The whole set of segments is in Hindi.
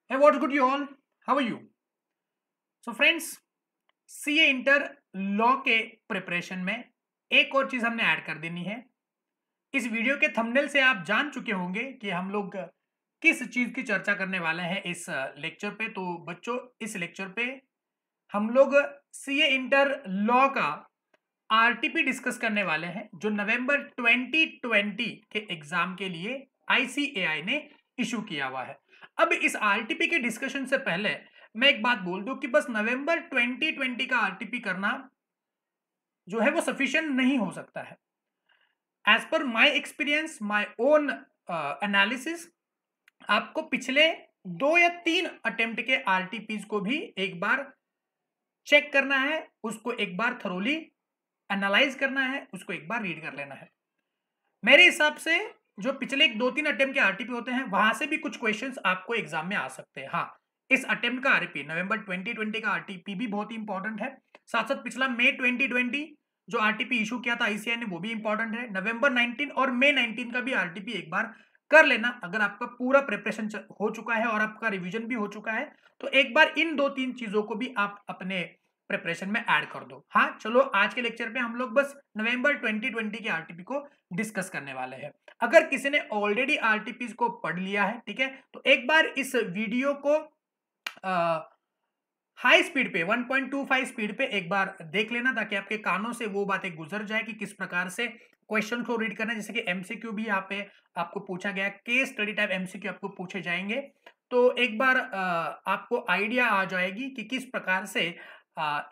Hey, what's good, you all? How are you? So, friends, CA inter law के प्रिपरेशन में एक और चीज हमने ऐड कर देनी है। इस वीडियो के थंबनेल से आप जान चुके होंगे कि हम लोग किस चीज की चर्चा करने वाले हैं इस लेक्चर पे। तो बच्चों, इस लेक्चर पे हम लोग सीए इंटर लॉ का आरटीपी डिस्कस करने वाले हैं, जो नवंबर 2020 के एग्जाम के लिए आईसीएआई ने इशू किया हुआ है। अब इस आरटीपी के डिस्कशन से पहले मैं एक बात बोल दूं कि बस नवंबर 2020 का आरटीपी करना जो है वो सफिशिएंट नहीं हो सकता है। As per my experience, my own analysis, आपको पिछले 2 या 3 अटेम्प्ट के आरटीपीज को भी एक बार चेक करना है, उसको एक बार थरोली एनालाइज करना है, उसको एक बार रीड कर लेना है। मेरे हिसाब से जो पिछले 2-3 अटेम्प्ट के आरटीपी होते हैं, वहां से भी कुछ क्वेश्चंस आपको एग्जाम में आ सकते हैं। हाँ, इस अटेम्प्ट का आरटीपी नवंबर 2020 का आरटीपी भी बहुत ही इंपॉर्टेंट है। साथ साथ पिछला मई 2020 जो आरटीपी इशू किया था आईसीआई ने, वो भी इंपॉर्टेंट है। नवंबर 19 और मई 19 का भी आरटीपी एक बार कर लेना। अगर आपका पूरा प्रिपरेशन हो चुका है और आपका रिविजन भी हो चुका है, तो एक बार इन 2-3 चीजों को भी आप अपने प्रिपरेशन में ऐड कर दो। हाँ, चलो आज के लेक्चर पे हम लोग बस नवंबर 2020 के आरटीपी को डिस्कस करने वाले हैं। अगर किसी ने ऑलरेडी आरटीपीज को पढ़ लिया है, ठीक है, तो एक बार इस वीडियो को हाई स्पीड पे 1.25 स्पीड पे एक बार देख लेना, ताकि आपके कानों से वो बातें गुजर जाए कि किस प्रकार से क्वेश्चन को रीड करना है। जैसे कि एमसीक्यू भी यहाँ पे आपको पूछा गया, केस स्टडी टाइप एमसीक्यू आपको पूछे जाएंगे, तो एक बार आपको आइडिया आ जाएगी कि किस प्रकार से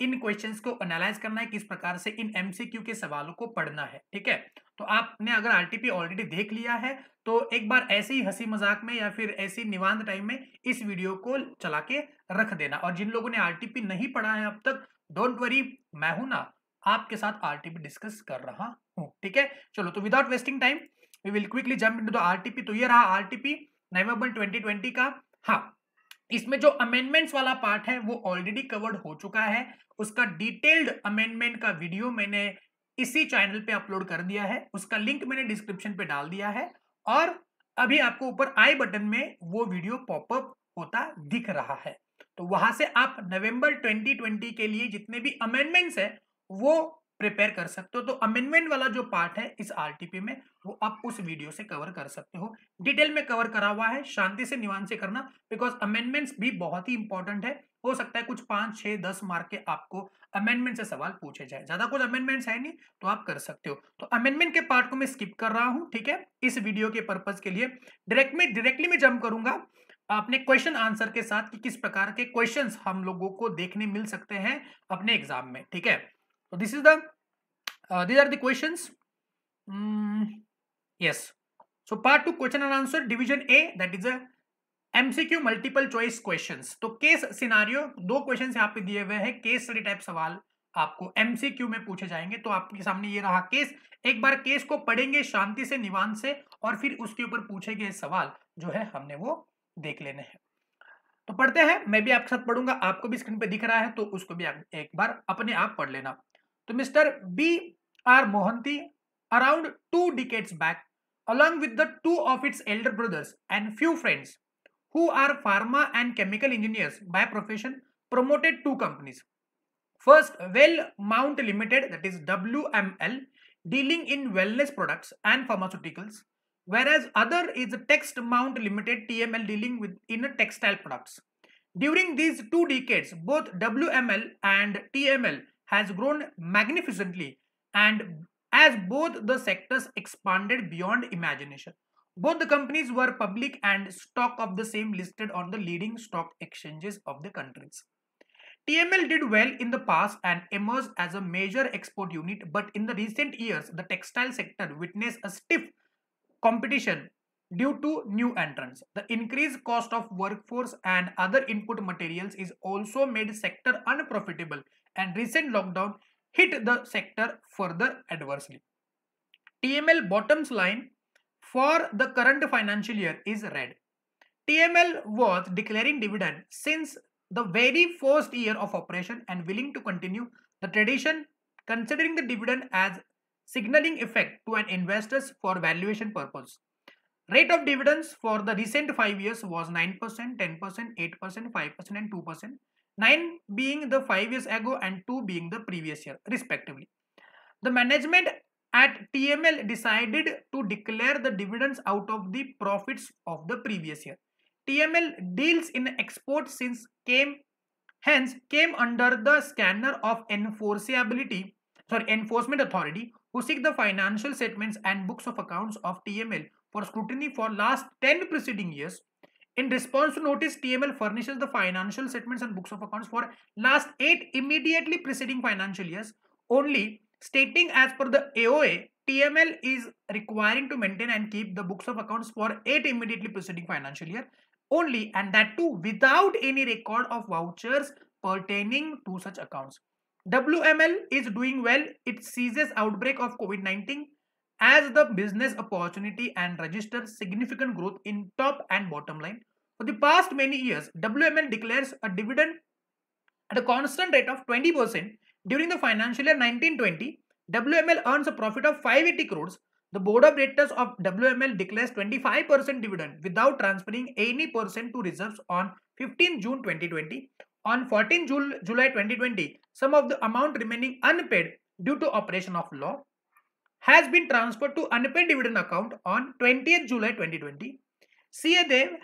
इन क्वेश्चंस को एनालाइज करना है, किस प्रकार से इन एमसीक्यू के सवालों को पढ़ना है। ठीक है, तो आपने अगर आरटीपी ऑलरेडी देख लिया है, तो एक बार ऐसे ही हंसी मजाक में या फिर ऐसी निवांत टाइम में इस वीडियो को चला के रख देना। और जिन लोगों ने आरटीपी नहीं पढ़ा है अब तक, डोंट वरी, मैं हूं ना, आपके साथ आरटीपी डिस्कस कर रहा हूं। ठीक है, चलो, तो without wasting time we will quickly jump into the RTP. तो ये रहा आरटीपी नवंबर 2020 का। हाँ, इसमें जो अमेंडमेंट्स वाला पार्ट है वो ऑलरेडी कवर्ड हो चुका है। उसका डिटेल्ड अमेंडमेंट का वीडियो मैंने इसी चैनल पे अपलोड कर दिया है, उसका लिंक मैंने डिस्क्रिप्शन पे डाल दिया है। और अभी आपको ऊपर आई बटन में वो वीडियो पॉपअप होता दिख रहा है, तो वहां से आप नवंबर 2020 के लिए जितने भी अमेंडमेंट्स है वो प्रिपेयर कर सकते हो। तो अमेंडमेंट वाला जो पार्ट है इस आरटीपी में, वो आप उस वीडियो से कवर कर सकते हो। डिटेल में कवर करा हुआ है, शांति से निवान से करना, बिकॉज अमेंडमेंट्स भी बहुत ही इंपॉर्टेंट है। हो सकता है कुछ 5, 6, 10 मार्क के आपको अमेंडमेंट से सवाल पूछे जाए। ज्यादा कुछ अमेंडमेंट्स है नहीं, तो आप कर सकते हो। तो अमेंडमेंट के पार्ट को मैं स्किप कर रहा हूं, ठीक है, इस वीडियो के पर्पज के लिए। डायरेक्टली मैं जंप करूंगा अपने क्वेश्चन आंसर के साथ कि किस प्रकार के क्वेश्चंस हम लोगों को देखने मिल सकते हैं अपने एग्जाम में। ठीक है, तो this is the these are the questions. Yes, so part 2 question and answer division A, that is a MCQ multiple choice questions. तो केस सिनारियो 2 क्वेश्चंस यहाँ पे दिए हुए हैं, केस स्टडी टाइप सवाल आपको एमसीक्यू में पूछे जाएंगे। तो आपके सामने ये रहा केस, एक बार केस को पढ़ेंगे शांति से निवान से, और फिर उसके ऊपर पूछे गए सवाल जो है हमने वो देख लेने हैं। तो पढ़ते हैं, मैं भी आपके साथ पढ़ूंगा, आपको भी स्क्रीन पे दिख रहा है तो उसको भी आप एक बार अपने आप पढ़ लेना। तो mister B R Mohanty, around 2 decades back, along with the 2 of its elder brothers and few friends who are pharma and chemical engineers by profession, promoted 2 companies. First, Well Mount Limited, that is WML, dealing in wellness products and pharmaceuticals, whereas other is Text Mount Limited, TML, dealing with in textile products. During these 2 decades, both WML and TML has grown magnificently, and as both the sectors expanded beyond imagination. Both the companies were public and stock of the same listed on the leading stock exchanges of the countries. TML did well in the past and emerged as a major export unit, but in the recent years, the textile sector witnessed a stiff competition due to new entrants. The increased cost of workforce and other input materials is also made sector unprofitable, and recent lockdown hit the sector further adversely. TML bottoms line for the current financial year is red. TML was declaring dividend since the very first year of operation and willing to continue the tradition, considering the dividend as signaling effect to an investors for valuation purpose. Rate of dividends for the recent 5 years was 9%, 10%, 8%, 5% and 2%. 9 being the 5 years ago and 2 being the previous year respectively. The management at TML decided to declare the dividends out of the profits of the previous year. TML deals in exports since came under the scanner of enforcement authority, who seek the financial statements and books of accounts of TML for scrutiny for last 10 preceding years. In response to notice, TML furnishes the financial statements and books of accounts for last 8 immediately preceding financial years only, stating as per the AOA, TML is requiring to maintain and keep the books of accounts for 8 immediately preceding financial year only, and that too without any record of vouchers pertaining to such accounts. WML is doing well. It seizes outbreak of COVID-19 as the business opportunity and registers significant growth in top and bottom line. For the past many years, WML declares a dividend at a constant rate of 20%. During the financial year 1920, WML earns a profit of 580 crores. The board of directors of WML declares 25% dividend without transferring any percent to reserves on 15 June 2020. On 14 July 2020, some of the amount remaining unpaid due to operation of law has been transferred to unpaid dividend account on 20th July 2020. CA Dev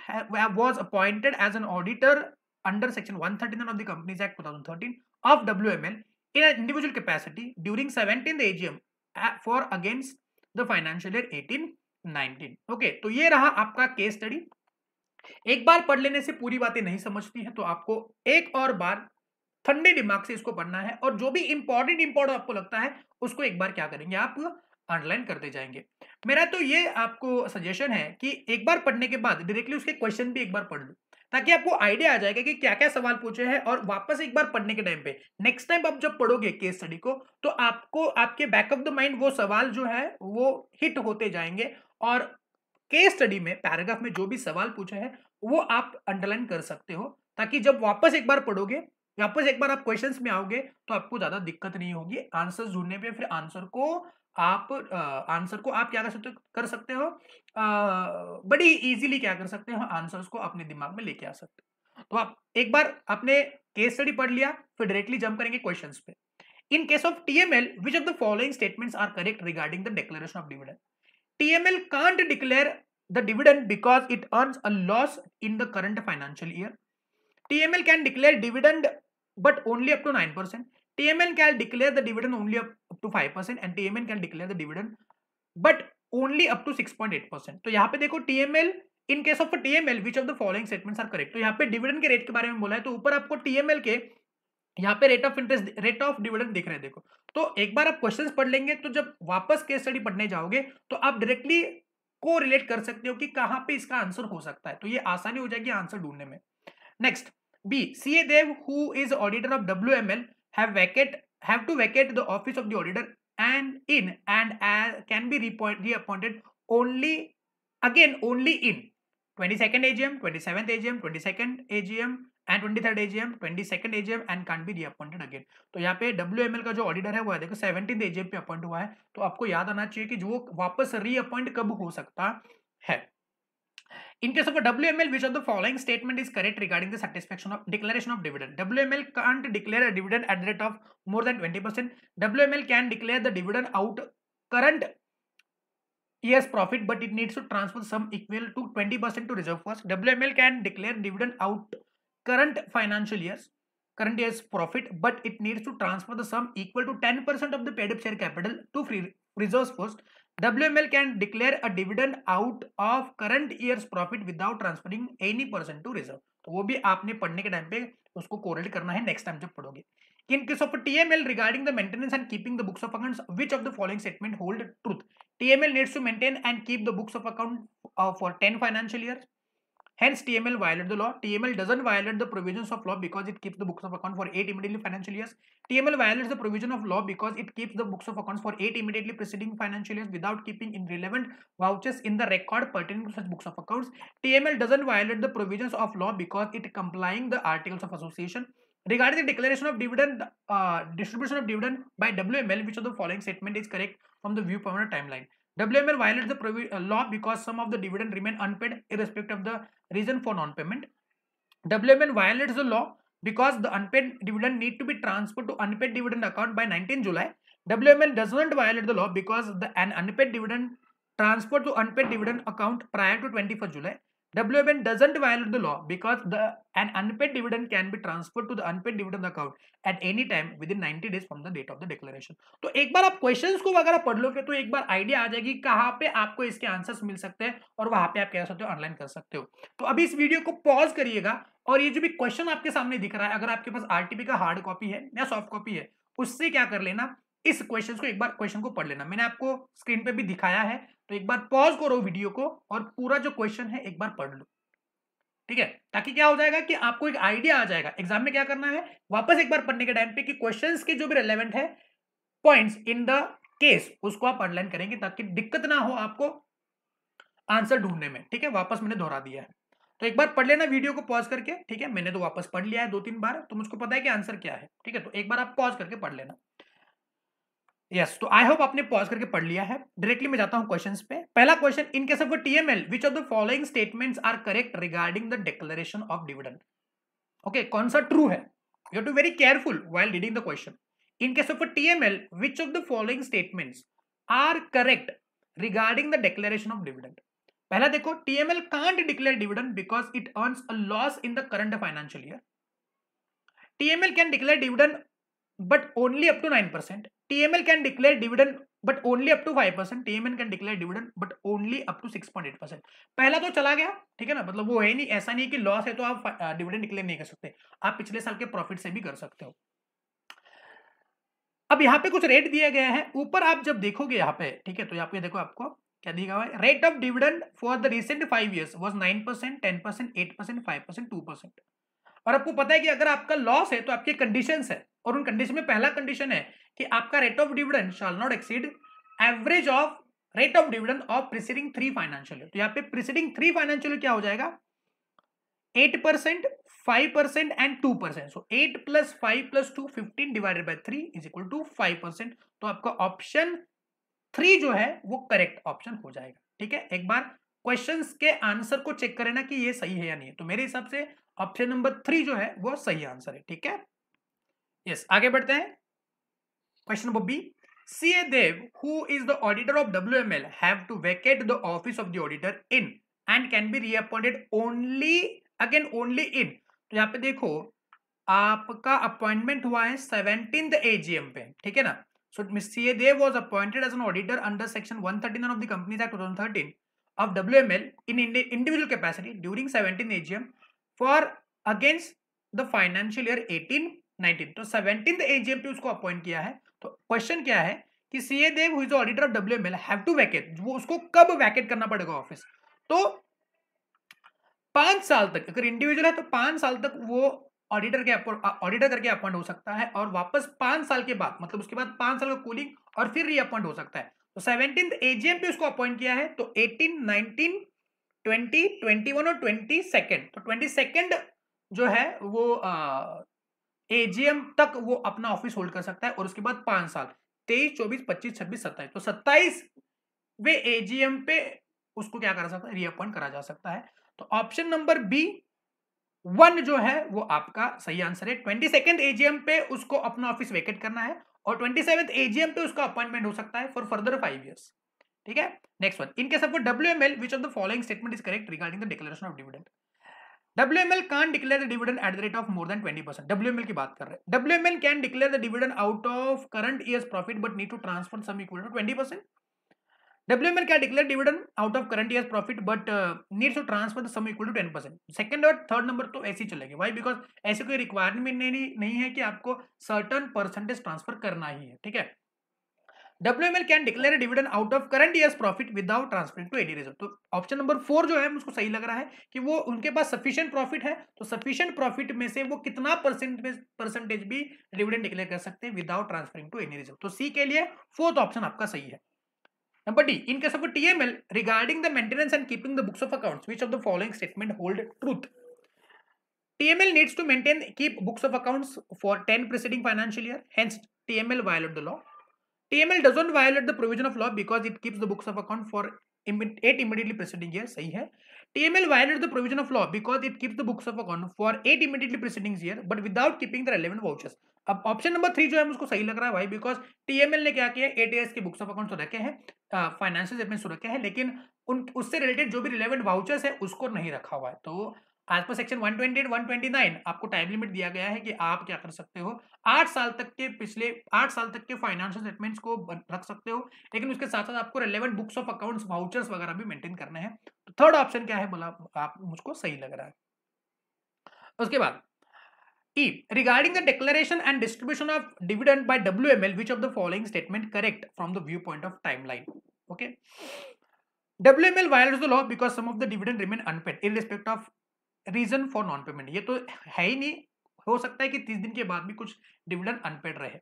was appointed as an auditor under Section 139 of the Companies Act 2013 of WML in an individual capacity during 17th AGM for against the financial year 18-19. Okay, तो ये रहा आपका केस स्टडी. एक बार पढ़ लेने से पूरी बातें नहीं समझती है, तो आपको एक और बार ठंडे दिमाग से इसको पढ़ना है, और जो भी इंपॉर्टेंट आपको लगता है उसको एक बार क्या करेंगे, आप अंडरलाइन करते जाएंगे. मेरा तो ये आपको सजेशन है कि एक बार पढ़ने के बाद डायरेक्टली उसके क्वेश्चन भी एक बार पढ़ लो, ताकि आपको आइडिया आ जाएगा कि क्या क्या सवाल पूछे हैं, और वापस एक बार पढ़ने के टाइम पे नेक्स्ट टाइम आप जब पढ़ोगे केस स्टडी को, तो आपको आपके बैक ऑफ द माइंड वो सवाल जो है वो हिट होते जाएंगे, और केस स्टडी में पैराग्राफ में जो भी सवाल पूछे हैं वो आप अंडरलाइन कर सकते हो, ताकि जब वापस एक बार पढ़ोगे, वापस एक बार आप क्वेश्चंस में आओगे, तो आपको ज्यादा दिक्कत नहीं होगी आंसर ढूंढने पे. फिर आंसर को आप क्या कर सकते हो, बड़ी इजीली क्या कर सकते हो, आंसर्स को अपने दिमाग में लेके आ सकते हो. तो आप एक बार आपने केस स्टडी पढ़ लिया, फिर डायरेक्टली जंप करेंगे क्वेश्चंस पे. इन case of TML, which of the following statements are correct regarding the declaration of dividend? TML can't declare the dividend because it earns a loss in the current financial year. TML can declare dividend but only up to 9%. TML can declare the dividend only up to 5%, and TML can declare the dividend but only up to 6.8%. तो यहाँ पे देखो TML, in case of TML, which of the following statements are correct? तो यहाँ पे डिविडेंड के रेट के बारे में बोला है, तो ऊपर आपको TML के यहाँ पे rate of interest, rate of dividend दिख रहे हैं. देखो, तो एक बार आप क्वेश्चंस पढ़ लेंगे, तो जब वापस केस स्टडी पढ़ने जाओगे तो आप डायरेक्टली को रिलेट कर सकते हो कि कहां पे इसका आंसर हो सकता है, तो ये आसानी हो जाएगी आंसर ढूंढने में. Next, B. CA Dev, who is auditor of WML, have to vacate the office of the auditor and can be reappointed only in 22nd AGM, 27th AGM, 22nd AGM and 23rd AGM, 22nd AGM and can't be reappointed again. तो यहाँ पे WML का जो ऑडिटर है वो है, देखो 17th AGM पे अपॉइंट हुआ है, तो आपको याद आना चाहिए कि जो वापस रीअपॉइंट कब हो सकता है. In case of a WML, which of the following statement is correct regarding the satisfaction of declaration of dividend? WML can't declare a dividend at the rate of more than 20%. WML can declare the dividend out current year's profit, but it needs to transfer sum equal to 20% to reserve first. WML can declare dividend out current year's profit, but it needs to transfer the sum equal to 10% of the paid up share capital to free reserves first. WML can declare a dividend out of current year's profit without transferring any percent to reserve. तो वो भी आपने पढ़ने के टाइम पे उसको कोरिलेट करना है नेक्स्ट टाइम जब पढ़ोगे. In case of a TML regarding the maintenance and keeping the books of accounts, which of the following statement hold truth? TML needs to maintain and keep the books of account for 10 financial years. Hence, TML violated the law. TML doesn't violate the provisions of law because it keeps the books of account for 8 immediately financial years. TML violates the provision of law because it keeps the books of accounts for 8 immediately preceding financial years without keeping irrelevant vouchers in the record pertaining to such books of accounts. TML doesn't violate the provisions of law because it complying the articles of association. Regarding the declaration of dividend, distribution of dividend by WML, which of the following statement is correct from the viewpoint of timeline? WML violates the law because some of the dividend remain unpaid irrespective of the reason for non-payment. WML violates the law because the unpaid dividend need to be transferred to unpaid dividend account by 19 July. WML does not violate the law because an unpaid dividend transferred to unpaid dividend account prior to 21st July. WML doesn't violate the law because an unpaid dividend can be transferred to the unpaid dividend account at any time within 90 days from the date of the declaration. तो एक बार आप क्वेश्चंस को अगर आप पढ़ लोगे तो एक बार आइडिया आ जाएगी कहाँ पे आपको इसके आंसर्स मिल सकते हैं और वहां पे आप कह सकते हो ऑनलाइन कर सकते हो. तो अभी इस वीडियो को पॉज करिएगा और ये जो भी क्वेश्चन आपके सामने दिख रहा है, अगर आपके पास आरटीपी का हार्ड कॉपी है या सॉफ्ट कॉपी है, उससे क्या कर लेना, इस क्वेश्चन को एक बार क्वेश्चन को पढ़ लेना. मैंने आपको स्क्रीन पे भी दिखाया है, तो एक बार पॉज करो वीडियो को और पूरा जो क्वेश्चन है एक बार पढ़ लो. ठीक है, ताकि क्या हो जाएगा कि आपको एक आइडिया आ जाएगा एग्जाम में क्या करना है. वापस एक बार पढ़ने के टाइम पे कि क्वेश्चंस के जो भी रेलेवेंट है पॉइंट्स इन द केस, उसको आप अंडरलाइन करेंगे ताकि दिक्कत ना हो आपको आंसर ढूंढने में. ठीक है, वापस मैंने दोहरा दिया है, तो एक बार पढ़ लेना वीडियो को पॉज करके. ठीक है, मैंने तो वापस पढ़ लिया है 2-3 बार, तो मुझको पता है कि आंसर क्या है. ठीक है, तो एक बार आप पॉज करके पढ़ लेना. यस, तो आई होप आपने पॉज करके पढ़ लिया है. डायरेक्टली मैं जाता हूं क्वेश्चंस पे. पहला question, in case of TML which of the following statements are correct regarding the declaration of dividend. Okay, कौन सा ट्रू है? You have to very careful while reading the question. In case of TML which of the following statements are correct regarding the declaration of dividend. पहला देखो, TML can't declare dividend because it earns a loss in the current financial year. TML can declare dividend but only up to 9%. TML can declare dividend but only up to 5%. TML can declare dividend but only up to 6.8%. पहला तो चला गया, ठीक है ना, मतलब वो है नहीं, ऐसा नहीं कि लॉस है तो आप डिविडेंड डिक्लेयर नहीं कर सकते, आप पिछले साल के प्रॉफिट से भी कर सकते हो. अब यहाँ पे कुछ रेट दिया गया है ऊपर, आप जब देखोगे यहाँ पे, ठीक है, तो यहाँ पे देखो आपको क्या दिया हुआ है. Rate of dividend for the recent 5 years was 9%, 10%, 8%, 5%, 2%. और आपको पता है कि अगर आपका लॉस है तो आपके कंडीशंस है, और उन कंडीशन में पहला कंडीशन है कि आपका rate of dividend shall not exceed average of rate of dividend of preceding 3 financial year. तो यहाँ पे प्रीसीडिंग 3 फाइनेंशियल ईयर क्या हो जाएगा, 8%, 5% and 2%. So 8 + 5 + 2 15 divided by 3 is equal to 5%. तो आपका ऑप्शन 3 जो है वो करेक्ट ऑप्शन हो जाएगा. ठीक है, एक बार क्वेश्चंस के आंसर को चेक करें ना कि ये सही है या नहीं. तो मेरे हिसाब से ऑप्शन नंबर 3 जो है वो सही आंसर है. ठीक है, यस, आगे बढ़ते हैं. Question number B, CA Dev, who is the auditor of WML, have to vacate the office of the auditor in and can be reappointed only in. तो यहाँ पे देखो आपका अपॉइंटमेंट हुआ है 17th AGM पे, ठीक है ना. So CA Dev was appointed as an auditor under section 139 of the Companies Act 2013 of WML in individual capacity during 17th AGM for against the financial year 18-19. तो 17th AGM पे उसको अपॉइंट किया है. तो क्वेश्चन क्या है कि CA Dev who is the auditor of WML have to vacate, वो उसको कब वैकेट करना पड़ेगा ऑफिस. तो 5 साल तक, अगर इंडिविजुअल है तो 5 साल तक वो ऑडिटर करके अपॉइंट हो सकता है, और वापस 5 साल के बाद, मतलब उसके बाद 5 साल का कूलिंग और फिर रीअपॉइंट हो सकता है. तो 17th AGM पे उसको अपॉइंट किया है, तो 18, 19, 20, 21 और 22nd. तो 22nd जो है वो AGM तक वो अपना ऑफिस होल्ड कर सकता है, और उसके बाद 5 साल 23, 24, 25, 26, 27. तो 27वें AGM पे उसको क्या करा सकता है, रीअपॉइंट करा जा सकता है. तो ऑप्शन नंबर बी 1 जो है वो आपका सही आंसर है. 22nd AGM पे उसको अपना ऑफिस वेकेट करना है, और 27th AGM पे उसका अपॉइंटमेंट हो सकता है फॉर फर्दर 5 years. ठीक है, next one, in case of WML which of the following statement is correct regarding the declaration of dividend. WML can't declare the dividend at the rate of more than 20%. WML की बात कर रहे हैं. WML can declare the dividend out of current year's profit but need to transfer sum equal to 20%. WML can declare dividend out of current year's profit but needs to transfer the sum equal to 10%. Second और थर्ड नंबर तो ऐसे ही चलेंगे. Why? बिकॉज ऐसे कोई रिक्वायरमेंट नहीं है कि आपको सर्टन परसेंटेज ट्रांसफर करना ही है. ठीक है, WML can declare a dividend out of current year's profit without transferring to any reserve. तो ऑप्शन नंबर 4 जो है मुझको सही लग रहा है कि वो उनके पास सफिशिएंट प्रॉफिट है, तो सफिशिएंट प्रॉफिट में से वो कितना परसेंटेज भी डिविडेंड डिक्लेयर कर सकते हैं without transferring to any reserve. तो सी के लिए फोर्थ ऑप्शन आपका सही है. Number D, in case of TML regarding the maintenance and keeping the books of accounts which of the following statement hold truth. TML needs to keep books of accounts for 10 preceding financial year, hence TML violated the law. TML doesn't violate the provision of law because it keeps the books of account for 8 immediately preceding years. सही है. TML violates the provision of law because it keeps the books of account for 8 immediately preceding year but without keeping the relevant vouchers. अब ऑप्शन नंबर 3 जो है मुझको सही लग रहा है भाई, बिकॉज TML ने क्या किया, 8 years के बुक्स ऑफ अकाउंट तो रखे हैं, फाइनेंशियल स्टेटमेंट्स तो रखे हैं, लेकिन उन उससे रिलेटेड जो भी रिलेवेंट वाउचर्स है उसको नहीं रखा हुआ है. तो आज पर सेक्शन 128 129 आपको टाइम लिमिट दिया गया है कि आप क्या कर सकते हो, 8 साल तक के पिछले 8 साल तक के फाइनेंशियल स्टेटमेंट्स को रख सकते हो, लेकिन उसके साथ साथ आपको relevant books of accounts vouchers वगैरह भी मेंटेन करने हैं. तो थर्ड ऑप्शन क्या है बोला, आप मुझको सही लग रहा है. उसके बाद E. Regarding the declaration and distribution of dividend by WML, which of the following statement correct from the viewpoint of timeline? Okay. WML violates the law because some of the dividend remain unpaid irrespective of reason for non-payment. ये तो है ही नहीं, हो सकता है कि 30 दिन के बाद भी कुछ डिविडेंड अनपेड रहे.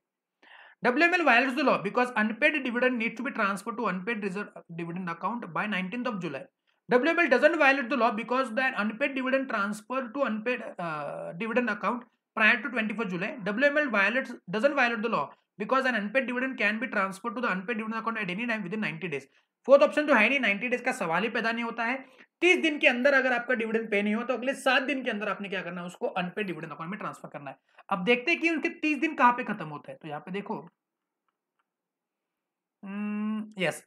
WML violates the law because unpaid dividend needs to be transferred to unpaid reserve dividend account by 19th of July. WML doesn't violate the law because the unpaid dividend transferred to unpaid dividend account prior to 24th July. WML doesn't violate the law because an unpaid dividend can be transferred to the unpaid dividend account at any time within 90 days. Fourth option तो है नहीं, 90 डेज का सवाल ही पैदा नहीं होता है. 30 दिन के अंदर अगर आपका डिविडेंड पे नहीं हो तो अगले 7 दिन के अंदर आपने क्या करना है, उसको अनपेड डिविडेंड अकाउंट में ट्रांसफर करना है. अब देखते हैं कि उनके 30 दिन कहां पे खत्म होते हैं. तो यहाँ पे देखो, yes,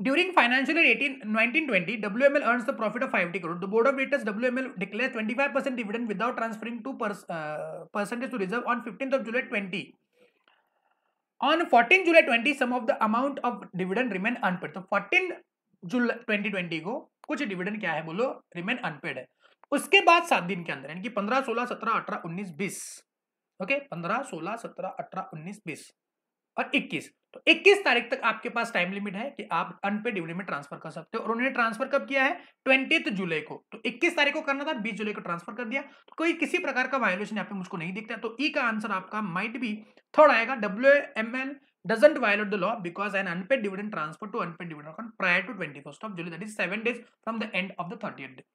During financial year 1920, WML earns the profit of 50 crore. The board of directors WML declares 25% dividend without transferring 2% to reserve on 15th of July 20. On 14 July 20, some of the amount of dividend remain unpaid. तो 14 जुलाई 2020 को कुछ डिविडेंड क्या है बोलो, रिमेन अनपेड है. उसके बाद 7 दिन के अंदर, यानी कि 15, 16, 17, 18, 19, 20, ओके, 15, 16, 17, 18, 19, 20 और 21. तो 21 तारीख तक आपके पास टाइम लिमिट है कि आप अनपेड डिविडेंड में ट्रांसफर कर सकते हो. और उन्होंने ट्रांसफर कब किया है, 20 जुलाई को. तो 21 तारीख को करना था, 20 जुलाई को ट्रांसफर कर दिया. तो कोई किसी प्रकार का वायोलेशन यहाँ पे मुझको नहीं दिखता. तो ई का आंसर आपका माइट बी थर्ड आएगा. WML doesn't violate the law because an unpaid dividend transfer to unpaid dividend account prior to 21st of July, that is 7 days from the end of the 30th day.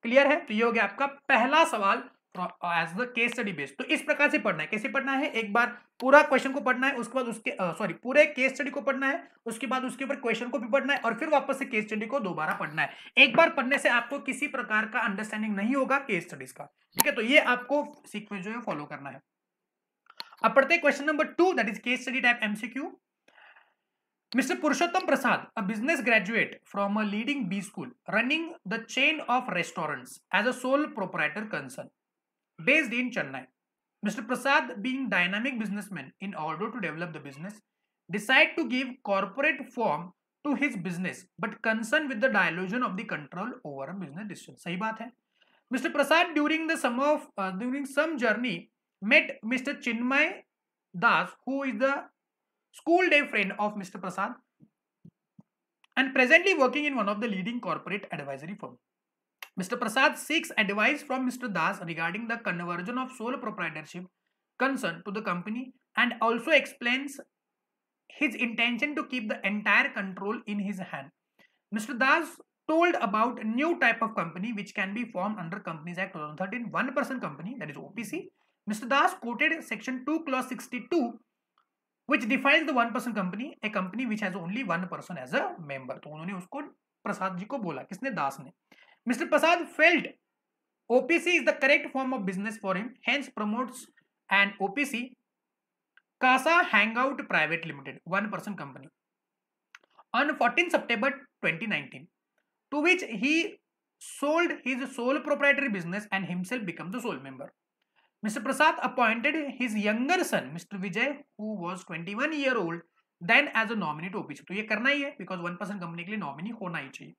Clear है. तो ये हो गया आपका पहला सवाल as the case study based. तो इस प्रकार से पढ़ना है. कैसे पढ़ना है, एक बार पूरा क्वेश्चन को पढ़ना है, उसके बाद उसके पूरे केस स्टडी को पढ़ना है, उसके बाद उसके ऊपर क्वेश्चन को भी पढ़ना है और फिर वापस से केस स्टडी को दोबारा पढ़ना है. एक बार पढ़ने से आपको किसी प्रकार का अंडरस्टैंडिंग नहीं होगा केस स्टडीज का. ठीक है, तो ये आपको सीक्वेंस जो है फॉलो करना है. अब पढ़ते हैं question number 2, that is case study type MCQ. Mr. Purushottam Prasad, a business graduate from a leading B school, running the chain of restaurants as a sole proprietor concern, based in Chennai. Mr. Prasad, being dynamic businessman, in order to develop the business, decide to give corporate form to his business, but concerned with the dilution of the control over a business decision. सही बात है. Mr. Prasad, during some journey, met Mr. Chinmay Das, who is the school day friend of Mr. Prasad and presently working in one of the leading corporate advisory firm. Mr. Prasad seeks advice from Mr. Das regarding the conversion of sole proprietorship concern to the company and also explains his intention to keep the entire control in his hand. Mr. Das told about a new type of company which can be formed under Companies Act 2013, 1% company, that is OPC. Mr. Das quoted section 2 clause 62 which defines the 1% company, a company which has only one person as a member. तो उन्होंने उसको प्रसाद जी को बोला, किसने, दास ने. Mr. Prasad felt OPC is the correct form of business for him, hence promotes an OPC Casa Hangout Private Limited, 1% company, on 14 September 2019, to which he sold his sole proprietary business and himself became the sole member. Mr. Prasad appointed his younger son, Mr. Vijay, who was 21 years old, then as a nominee to OPC. तो ये करना ही है, because 1% company के लिए nominee होना ही चाहिए.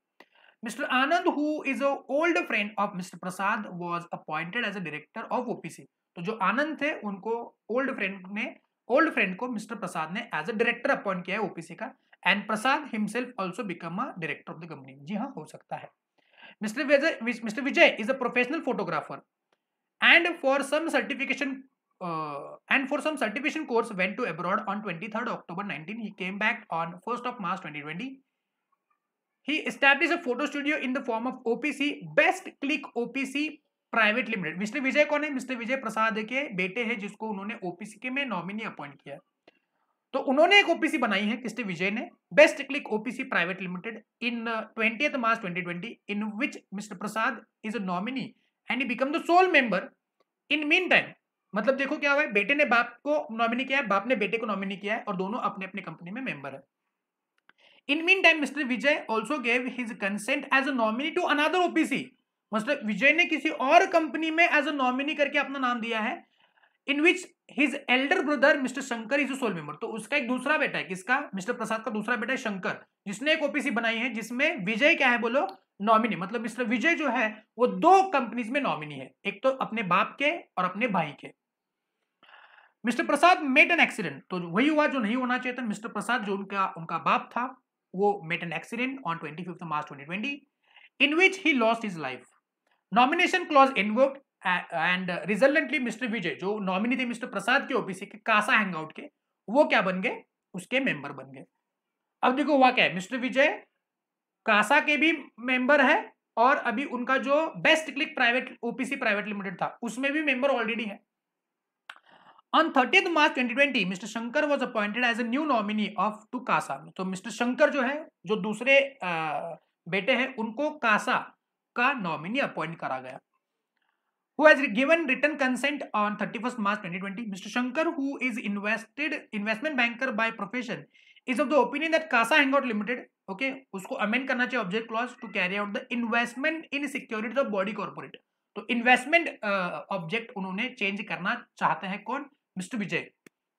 Mr. Anand, who is an old friend of Mr. Prasad, was appointed as a director of OPC. तो जो आनंद थे उनको old friend को Mr. Prasad ने as a director appoint किया है OPC का, and Prasad himself also become a director of the company. जी हाँ, हो सकता है. Mr. Vijay is a professional photographer. And for some certification course went to abroad on 23rd October 19. He came back on 1st of March 2020. He established a photo studio in the form of OPC, Best Click OPC Private Limited. Mister Vijay कौन है, मिस्टर विजय प्रसाद के बेटे हैं जिसको उन्होंने OPC के में नॉमिनी अपॉइंट किया. तो उन्होंने एक ओपीसी बनाई है, किसने, विजय ने, best click OPC private limited in 20th March 2020, in which mister Prasad is a nominee and he become the sole member. In mean time, मतलब देखो क्या हुआ है, बेटे ने बाप को नॉमिनी किया है, बाप ने बेटे को नॉमिनी किया है, और दोनों अपने अपने कंपनी में मेंबर है। In mean time mister Vijay also gave his consent as a nominee to another OPC, मतलब विजय ने किसी और कंपनी में एज अ नॉमिनी करके अपना नाम दिया है, in which his elder brother mister Shankar is sole member. तो उसका एक दूसरा बेटा है, किसका, मिस्टर प्रसाद का दूसरा बेटा है शंकर, जिसने एक ओपीसी बनाई है जिसमें विजय क्या है, बोलो, नॉमिनी। मतलब मिस्टर विजय जो है वो दो कंपनीज में नॉमिनी है, एक तो अपने बाप के और अपने भाई के। Mister Prasad met an accident, तो वही हुआ जो नहीं होना चाहिए था। मिस्टर प्रसाद जो उनका बाप था वो met an accident on 25th March 2020 in which he lost his life. Nomination clause invoked and resultantly mister Vijay, जो नॉमिनी थे मिस्टर प्रसाद के ओपीसी के कासा हैंगआउट के, वो क्या बन गए, उसके मेंबर बन गए। अब देखो हुआ क्या है, मिस्टर विजय कासा के भी मेंबर है, और अभी उनका जो best click private OPC private limited था उसमें भी मेंबर ऑलरेडी है। On 30th March 2020, mister Shankar was appointed as a new nominee of to Casa. तो मिस्टर शंकर जो है, जो दूसरे बेटे हैं, उनको कासा का नॉमिनी अपॉइंट करा गया। Who has given written consent on 31st March 2020? Mr. Shankar, who is investment banker by profession, is of the opinion that Casa Hangout Limited, okay, उसको amend करना चाहिए object clause to carry out the investment in securities of body corporate। तो investment object उन्होंने change करना चाहते हैं, कौन, mister Vijay,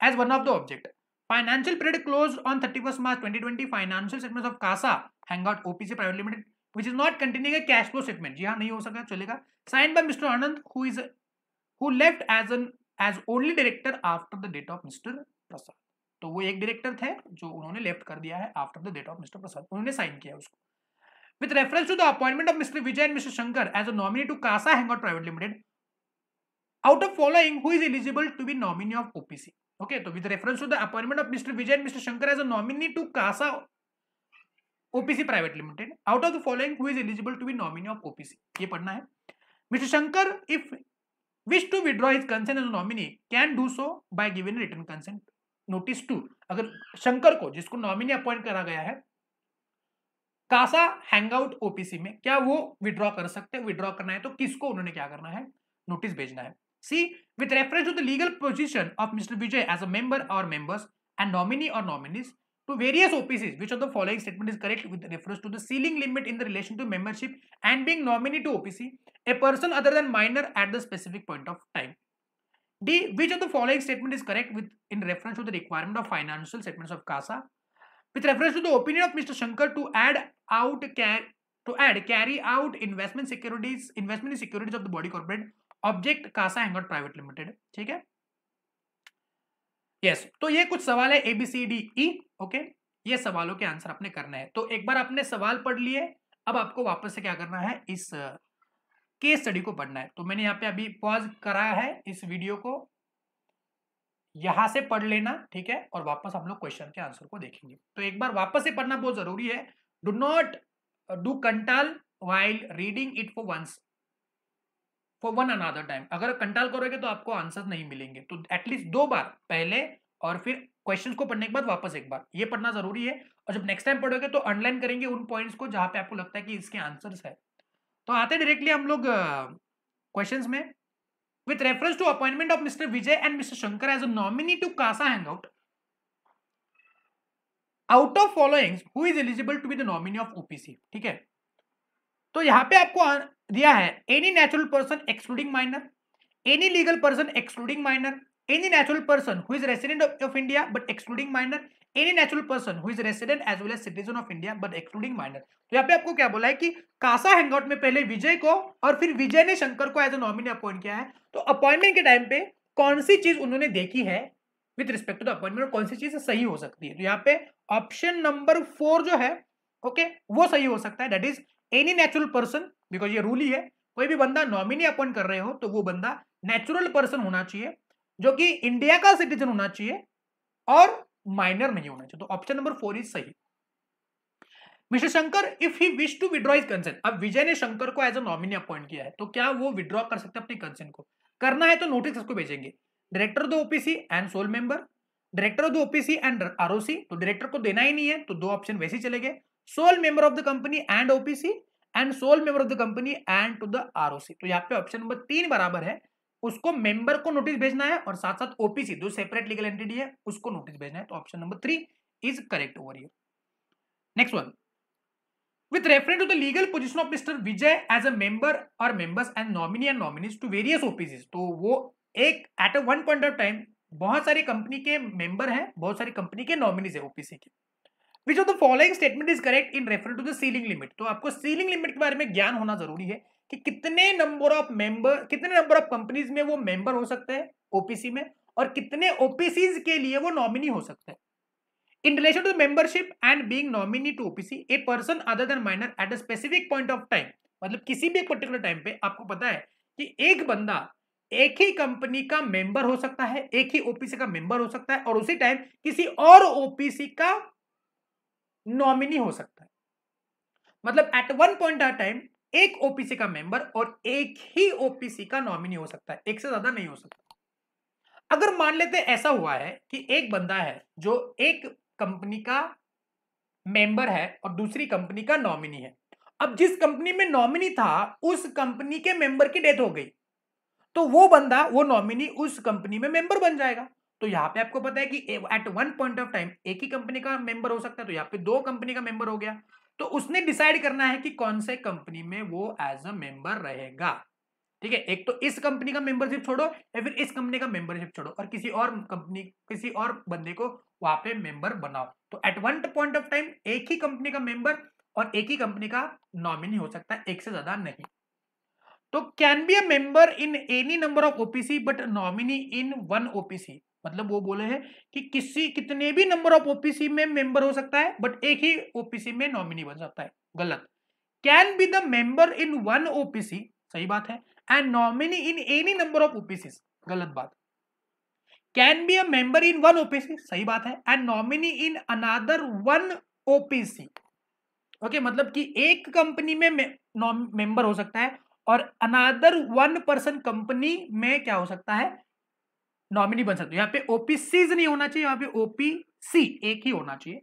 as one of the object। Financial period closed on 31st March 2020। Financial statements of Casa Hangout OPC Private Limited which is not containing a cash flow statement, जी हाँ, नहीं हो सकता, चलेगा। Signed by Mr. Anand, who left as only director after the death of Mr. प्रसाद। तो वो एक डायरेक्टर थे जो उन्होंने लेफ्ट कर दिया है after the death of mister Prasad, उन्होंने साइन किया उसको। With reference to the appointment of Mr. Vijay and Mr. Shankar as a nominee to Casa Hangout Private Limited, out of following who is eligible to be nominee of OPC? Okay, तो with reference to the appointment of Mr. Vijay and Mr. Shankar as a nominee to Casa OPC Private Limited, out of the following who is eligible to be nominee of OPC? ये पढ़ना है। Mr. Shankar, if wish to withdraw his consent as a nominee, can do so by giving written consent notice to। अगर शंकर को, जिसको नॉमिनी अपॉइंट करा गया है कासा हैंगआउट ओपीसी में, क्या वो विड्रॉ कर सकते हैं? विड्रॉ करना है तो किसको उन्होंने क्या करना है, नोटिस भेजना है। See, with reference to the legal position of mister Vijay as a member और मेंबर्स एंड नॉमिनी और nominees to various OPCs, which of the following statement is correct with reference to the ceiling limit in the relation to membership and being nominee to OPC, a person other than minor at the specific point of time? D, which of the following statement is correct with in reference to the requirement of financial statements of CASA, with reference to the opinion of Mr. Shankar to carry out investment in securities of the body corporate object CASA Hangout Private Limited। ठीक है, यस। तो ये कुछ सवाल है ABCDE, ओके, ये सवालों के आंसर आपने करना है। तो एक बार आपने सवाल पढ़ लिए, अब आपको वापस से क्या करना है, इस केस स्टडी को पढ़ना है। तो मैंने यहाँ पे अभी पॉज करा है इस वीडियो को, यहां से पढ़ लेना, ठीक है, और वापस हम लोग क्वेश्चन के आंसर को देखेंगे। तो एक बार वापस से पढ़ना बहुत जरूरी है। डू नॉट डू कंटाल while reading it for one another time. अगर कंटाल करोगे तो आपको आंसर नहीं मिलेंगे। तो एटलीस्ट 2 बार पहले और फिर क्वेश्चंस को पढ़ने के बाद वापस एक बार, ये पढ़ना जरूरी है। और जब नेक्स्ट टाइम पढ़ोगे तो अंडरलाइन करेंगे उन पॉइंट्स को जहां पे आपको लगता है कि इसके आंसर्स है। तो आते डायरेक्टली हम लोग क्वेश्चंस में। With reference to appointment of mister Vijay and mister Shankar as a nominee to Casa hangout, out of following who is eligible to be the nominee of OPC. ठीक है, तो यहां पे आपको दिया है any natural person excluding minor, any legal person excluding minor, any natural person who is resident of India but excluding minor, any natural person who is resident as well as citizen of India but excluding minor। तो यहाँ पे आपको क्या बोला है कि कासा हैंगआउट में पहले विजय को और फिर विजय ने शंकर को एज ए नॉमिनी अपॉइंट किया है। तो अपॉइंटमेंट के टाइम पे कौन सी चीज उन्होंने देखी है with respect to the appointment, कौन सी चीज सही हो सकती है? तो यहाँ पे ऑप्शन नंबर 4 जो है, ओके, वो सही हो सकता है। That is any natural person, because ये रूल ही है, कोई भी बंदा नॉमिनी अपॉइंट कर रहे हो तो वो बंदा नेचुरल पर्सन होना चाहिए, जो कि इंडिया का सिटीजन होना चाहिए और माइनर नहीं होना चाहिए। तो ऑप्शन नंबर 4 इज सही। Mister Shankar if he wish to withdraw his consent, अब विजय ने शंकर को एज अ नॉमिनी अपॉइंट किया है, तो क्या वो विड्रॉ कर सकते हैं अपने कंसेंट को? करना है तो नोटिस किसको भेजेंगे? Director of the OPC and sole member, director of the OPC and ROC, तो डायरेक्टर को देना ही नहीं है तो दो ऑप्शन वैसे ही चले गए। Sole member of the company and OPC and sole member of the company and to the ROC, तो यहाँ पे ऑप्शन नंबर 3 बराबर है, उसको मेंबर को नोटिस भेजना है और साथ साथ ओपीसी जो सेपरेट लीगल एंटिटी है उसको नोटिस भेजना है, तो option number 3 is correct over here. Next one, with reference to the legal position of Mr. Vijay as a member or members and nominee and nominees to various OPCs, तो वो एक at a one point of time बहुत सारी कंपनी के मेंबर हैं, बहुत सारी कंपनी के नॉमिनीज है ओपीसी के। Which of the following statement is correct in reference to the ceiling limit, तो आपको सीलिंग लिमिट के बारे में ज्ञान होना जरूरी है कि कितने नंबर ऑफ कंपनीज में वो मेंबर हो सकते हैं ओपीसी में और कितने ओपीसीज के लिए वो नॉमिनी हो सकते हैं। In relation to membership and being nominee to OPC, a person other than minor at a specific point of time, मतलब किसी भी एक पर्टिकुलर टाइम पे आपको पता है कि एक बंदा एक ही कंपनी का मेंबर हो सकता है, एक ही ओपीसी का मेंबर हो सकता है और उसी टाइम किसी और ओपीसी का नॉमिनी हो सकता है। मतलब at one point of time एक ओपीसी का मेंबर और एक ही ओपीसी का नॉमिनी हो सकता है, एक से ज्यादा नहीं हो सकता। अगर मान लेते ऐसा हुआ है कि एक बंदा है जो एक कंपनी का मेंबर है और दूसरी कंपनी का नॉमिनी है, अब जिस कंपनी में नॉमिनी था उस कंपनी के मेंबर की डेथ हो गई तो वो बंदा वो नॉमिनी उस कंपनी में मेंबर बन जाएगा। तो यहाँ पे आपको पता है कि at one point of time एक ही कंपनी का मेंबर हो सकता है, तो यहाँ पे दो कंपनी का मेंबर हो गया, तो उसने डिसाइड करना है कि कौन से कंपनी में वो एज अ मेंबर रहेगा। ठीक है, एक तो इस कंपनी का मेंबरशिप छोड़ो या फिर इस कंपनी का मेंबरशिप छोड़ो और किसी और कंपनी किसी और बंदे को वहां पे मेंबर बनाओ। तो at one point of time एक ही कंपनी का मेंबर और एक ही कंपनी का नॉमिनी हो सकता है, एक से ज्यादा नहीं। तो can be a member in any number of OPC but nominee in one OPC, मतलब वो बोले हैं कि कितने भी नंबर ऑफ ओपीसी में मेंबर हो सकता है बट एक ही ओपीसी में नॉमिनी बन सकता है, गलत। Can be the member in one OPC, सही बात है, and nominee in any number of OPC, गलत बात। Can be a member in one OPC, सही बात है, and nominee in another one OPC. Okay, मतलब कि एक कंपनी में मेंबर हो सकता है और अनदर वन पर्सन कंपनी में क्या हो सकता है, नॉमिनी बन सकते हो। यहाँ पे ओपीसीज नहीं होना चाहिए, यहाँ पे ओपीसी एक ही होना चाहिए।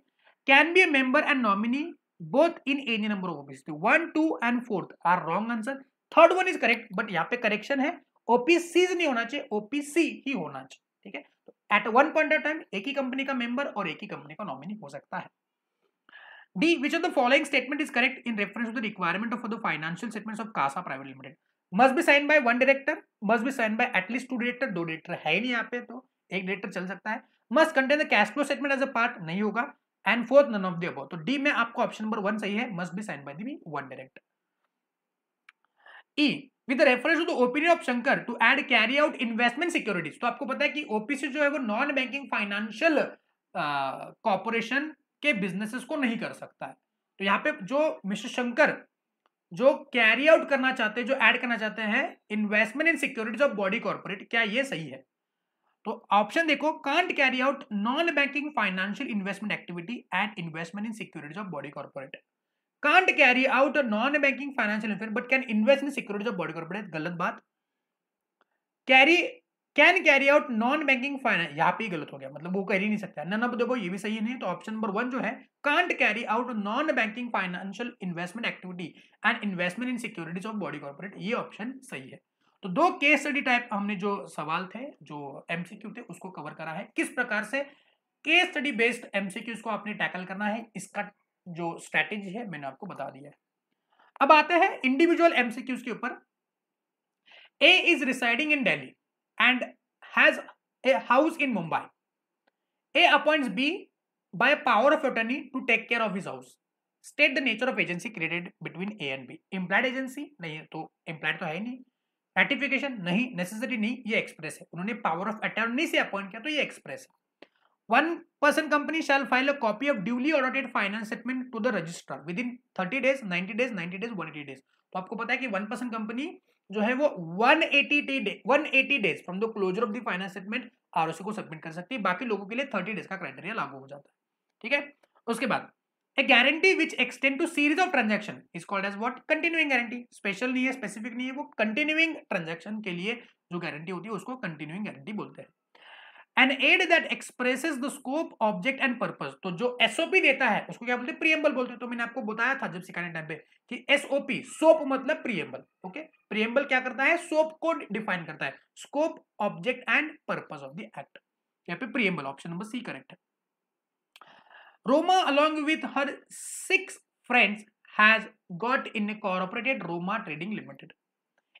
Can be a member and nominee both in any number of OPC, 1, 2 and 4 are wrong answer, third one is correct, but यहाँ पे करेक्शन है, ओपीसीज नहीं होना चाहिए, ओपीसी ही होना चाहिए। ठीक है, तो at one point of time एक ही कंपनी का मेंबर और एक ही कंपनी का नॉमिनी हो सकता है। D, which of the following statement is correct in reference to the requirement of the financial statements of CASA Private Limited? Must be signed by one director, must be signed by at least two director, दो director है ही नहीं यहाँ पे तो एक director चल सकता है। Must contain the cash flow statement as a part, नहीं होगा, and fourth none of the above, तो D में आपको ऑप्शन नंबर 1 सही है, must be signed by the one director। E, with the reference to the opinion of Shankar to add carry out investment securities, तो आपको पता है कि OPC जो है वो नॉन बैंकिंग फाइनेंशियल कॉर्पोरेशन के बिजनेसेस को नहीं कर सकता है। तो यहाँ पे जो मिस्टर शंकर जो कैरी आउट करना चाहते हैं, जो ऐड करना चाहते हैं investment in securities of body corporate, क्या ये सही है? तो ऑप्शन देखो, can't carry out non banking financial investment activity and investment in securities of body corporate, can't carry out non banking financial investment but can invest in securities of body corporate, गलत बात। Can carry out non banking finance, यहाँ पे गलत हो गया, मतलब वो कर ही नहीं सकता, नन ऑफ देखो ये भी सही नहीं, तो ऑप्शन नंबर 1 जो है can't carry out non banking financial investment activity and investment in securities of body corporate, ये ऑप्शन सही है। तो दो केस स्टडी टाइप हमने जो सवाल थे जो एमसीक्यू थे उसको कवर करा है, किस प्रकार से केस स्टडी बेस्ड एमसीक्यूज को आपने टैकल करना है, इसका जो स्ट्रेटेजी है मैंने आपको बता दिया है। अब आते हैं इंडिविजुअल एमसीक्यूज के ऊपर। A is residing in Delhi and has a house in Mumbai. A appoints B by power of attorney to take care of his house. State the nature of agency created between A and B. Implied agency नहीं है, तो implied तो है ही नहीं, ratification नहीं, necessary नहीं, ये express है, उन्होंने power of attorney से appoint किया तो ये express है। One person company shall file a copy of duly audited finance statement to the registrar within 30 days, 90 days, 90 days, 180 days। तो आपको पता है कि वन पर्सन कंपनी जो है वो 180 days from the closure of the finance statement ROC को सबमिट कर सकती है, बाकी लोगों के लिए 30 डेज का क्राइटेरिया लागू हो जाता है। ठीक है, उसके बाद a guarantee which extend to series of transaction is called as what, continuing guarantee, special नहीं है, स्पेसिफिक नहीं है, वो कंटिन्यूइंग ट्रांजैक्शन के लिए जो गारंटी होती है उसको कंटिन्यूइंग गारंटी बोलते हैं। An ad that expresses the scope object and purpose, तो जो एसओपी देता है उसको क्या बोलते हैं, प्रीएम्बल बोलते हैं। तो मैंने आपको बताया था जब सिखाने टाइम पे कि एसओपी, सोप मतलब प्रीएम्बल। ओके, प्रीएम्बल क्या करता है, सोप को डिफाइन करता है, scope object and purpose of the act. यहाँ पे preamble, option number C correct है। Roma along with her 6 friends has got incorporated Roma trading limited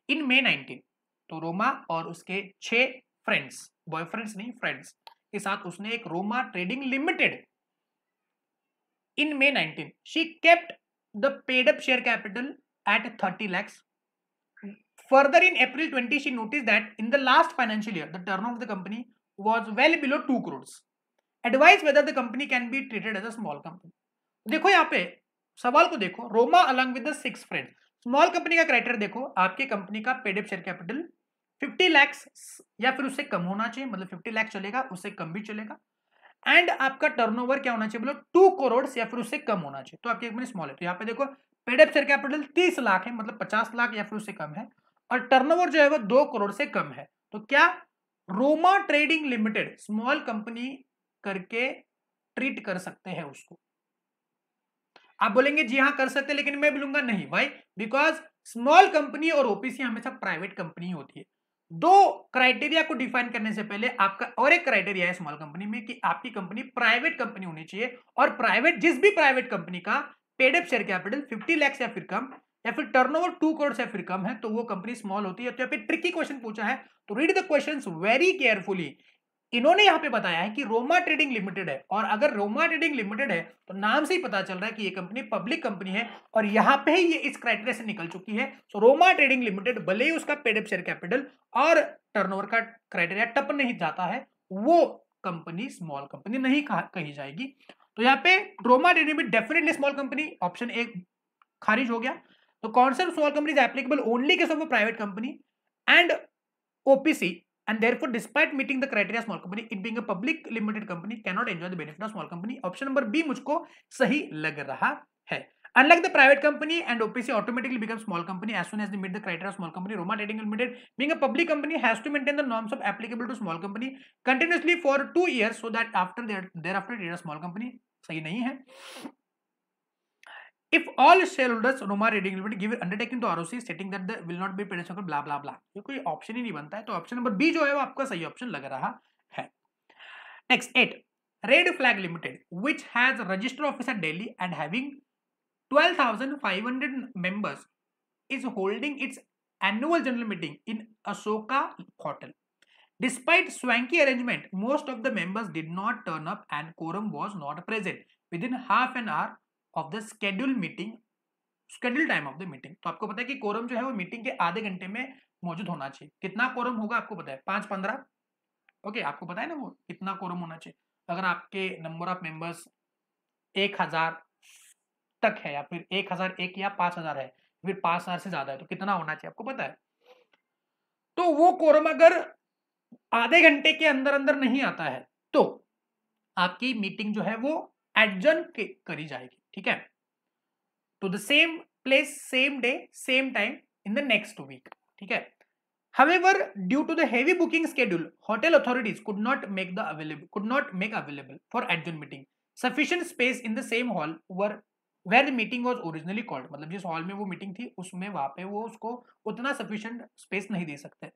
in May 19। तो रोमा और उसके 6 फ्रेंड्स, बॉयफ्रेंड्स नहीं फ्रेंड्स के साथ उसने एक Roma trading limited in May 19। She kept the paid up share capital at 30 lakhs. Further, in April 20, she noticed that in the last financial year, the turnover of the company was well below 2 crores. Advise whether the company can be treated as a small company. देखो यहाँ पे सवाल को देखो, Roma along with the 6 friends, small company का क्राइटेरिया देखो, आपकी कंपनी का paid up share capital 50 lakh या फिर उससे कम होना चाहिए, मतलब 50 लाख चलेगा, उससे कम भी चलेगा। एंड आपका टर्नओवर क्या होना चाहिए, बोलो 2 करोड़ या फिर उससे कम होना चाहिए। तो आपकी कंपनी स्मॉल है, तो यहाँ पे देखो paid up share capital 30 lakh है, मतलब 50 लाख या फिर उससे कम है, और टर्नओवर जो है वो 2 करोड़ से कम है। तो क्या Roma trading limited small company करके ट्रीट कर सकते हैं उसको? आप बोलेंगे जी हाँ कर सकते हैं, लेकिन मैं बोलूंगा नहीं। भाई, बिकॉज स्मॉल कंपनी और ओपीसी हमेशा प्राइवेट कंपनी होती है। दो क्राइटेरिया को डिफाइन करने से पहले आपका और एक क्राइटेरिया है स्मॉल कंपनी में कि आपकी कंपनी प्राइवेट कंपनी होनी चाहिए, और प्राइवेट जिस भी प्राइवेट कंपनी का paid up share capital 50 lakh या फिर कम, या फिर टर्नओवर 2 करोड़ से फिर कम है, तो वो कंपनी स्मॉल होती है। तो यहाँ पे ट्रिकी क्वेश्चन पूछा है, तो read the questions very carefully. इन्होंने यहां पे बताया है कि रोमा ट्रेडिंग लिमिटेड है, और अगर रोमा ट्रेडिंग लिमिटेड है तो नाम से ही पता चल रहा है कि ये कंपनी पब्लिक कंपनी है, और यहां पे ही ये इस क्राइटेरिया से निकल चुकी है। सो रोमा ट्रेडिंग लिमिटेड भले ही उसका पेड अप शेयर कैपिटल और टर्नओवर का क्राइटेरिया टप नहीं जाता है, वो कंपनी स्मॉल कंपनी नहीं कही जाएगी। तो यहाँ पे Roma trading limited definitely small company, option A खारिज हो गया। तो concept small company is applicable only case of a private company and OPC, and therefore despite meeting the criteria small company, it being a public limited company cannot enjoy the benefit of small company। Option number B मुझको सही लग रहा है। Unlike the private company and OPC automatically become small company as soon as they meet the criteria of small company, Roma Trading Limited being a public company has to maintain the norms of applicable to small company continuously for 2 years so that after thereafter it is a small company। सही नहीं है। If all shareholders Roma Trading Limited give undertaking to ROC stating that they will not be paid for blah blah blah, ये कोई ऑप्शन ही नहीं बनता है। तो ऑप्शन नंबर बी जो है वो आपका सही ऑप्शन लग रहा है। Next 8, red flag limited which has registered office at Delhi and having 12,500 members is holding its annual general meeting in Ashoka Hotel. Despite swanky arrangement, most of the members did not turn up and quorum was not present within half an hour of the scheduled time of the meeting. तो आपको पता है कि कोरम जो है वो मीटिंग के आधे घंटे में मौजूद होना चाहिए। कितना कोरम होगा आपको पता है, 5-15। ओके, आपको पता है ना वो कितना कोरम होना चाहिए। अगर आपके नंबर ऑफ मेंबर्स 1000 तक है, या फिर 1001 या 5000 है, फिर 5000 से ज्यादा है, तो कितना होना चाहिए आपको पता है। तो वो कोरम अगर आधे घंटे के अंदर अंदर नहीं आता है तो आपकी मीटिंग जो है वो एडजर्न करी जाएगी। ठीक है, to the same place, same day, same time in the next week। ठीक है। However, due to the heavy booking schedule, hotel authorities could not make available for adjourned meeting sufficient space in the same hall where the meeting was originally called। मतलब जिस हॉल में वो मीटिंग थी उसमें वहां पे वो उसको उतना sufficient space नहीं दे सकते,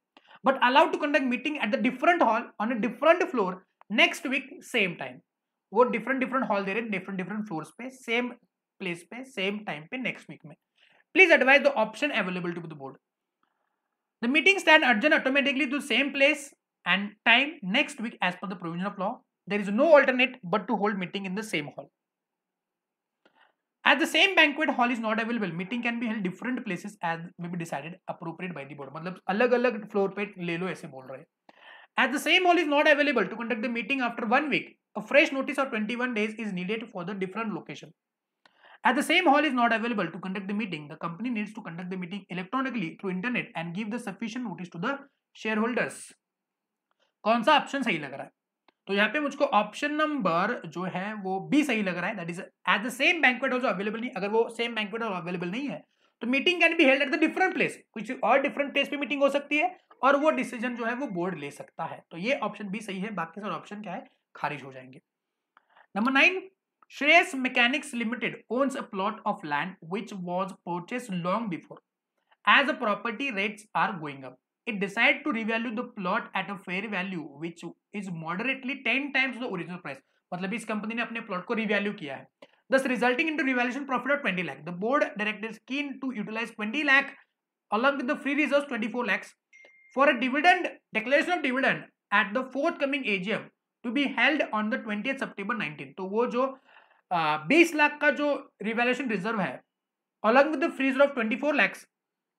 but allowed to conduct meeting at the different hall on a different floor next week same time। वो different हॉल दे रहे हैं, different फ्लोर्स पे, सेम प्लेस पे, सेम टाइम पे, नेक्स्ट वीक में। Please advise the option available to the board. The meeting stand adjourn automatically to same place and time next week as per the provision of law. There is no alternate but to hold meeting in the same hall. As the same banquet hall is not available, meeting can be held different places as may be decided appropriate by the board। मतलब अलग अलग फ्लोर पे ले लो ऐसे बोल रहे हैं। As the same hall is not available to conduct the meeting after 1 week, a fresh notice of 21 days is needed for the different location। As the same hall is not available to conduct the meeting, the company needs to conduct the meeting electronically through internet and give the sufficient notice to the shareholders। कौन सा ऑप्शन सही लग रहा है? तो यहाँ पे मुझको ऑप्शन नंबर जो है वो बी सही लग रहा है। That is at the same banquet hall available नहीं। अगर वो सेम बैंक्वेट हॉल अवेलेबल नहीं है तो meeting can be held at the different place, कुछ और डिफरेंट प्लेस पे मीटिंग हो सकती है और वो डिसीजन जो है वो बोर्ड ले सकता है। तो ये ऑप्शन भी सही है, बाकी सारे ऑप्शन क्या है, खारिज हो जाएंगे। Number 9, Shreyas Mechanics Limited owns a plot of land which was purchased long before. As the property rates are going up, it decided to revalue the plot at a fair value which is moderately 10 times the original price. मतलब इस कंपनी ने अपने प्लॉट को रिवैल्यू किया है, thus resulting into revaluation profit of 20 lakh. The board directors keen to utilize 20 lakh along with the free reserves 24 lakhs for a dividend declaration of dividend at the forthcoming AGM to be held on the 20th September 19. तो वो जो 20 लाख का जो रिवैल्यूएशन रिजर्व है along with the free reserve of 24 lakhs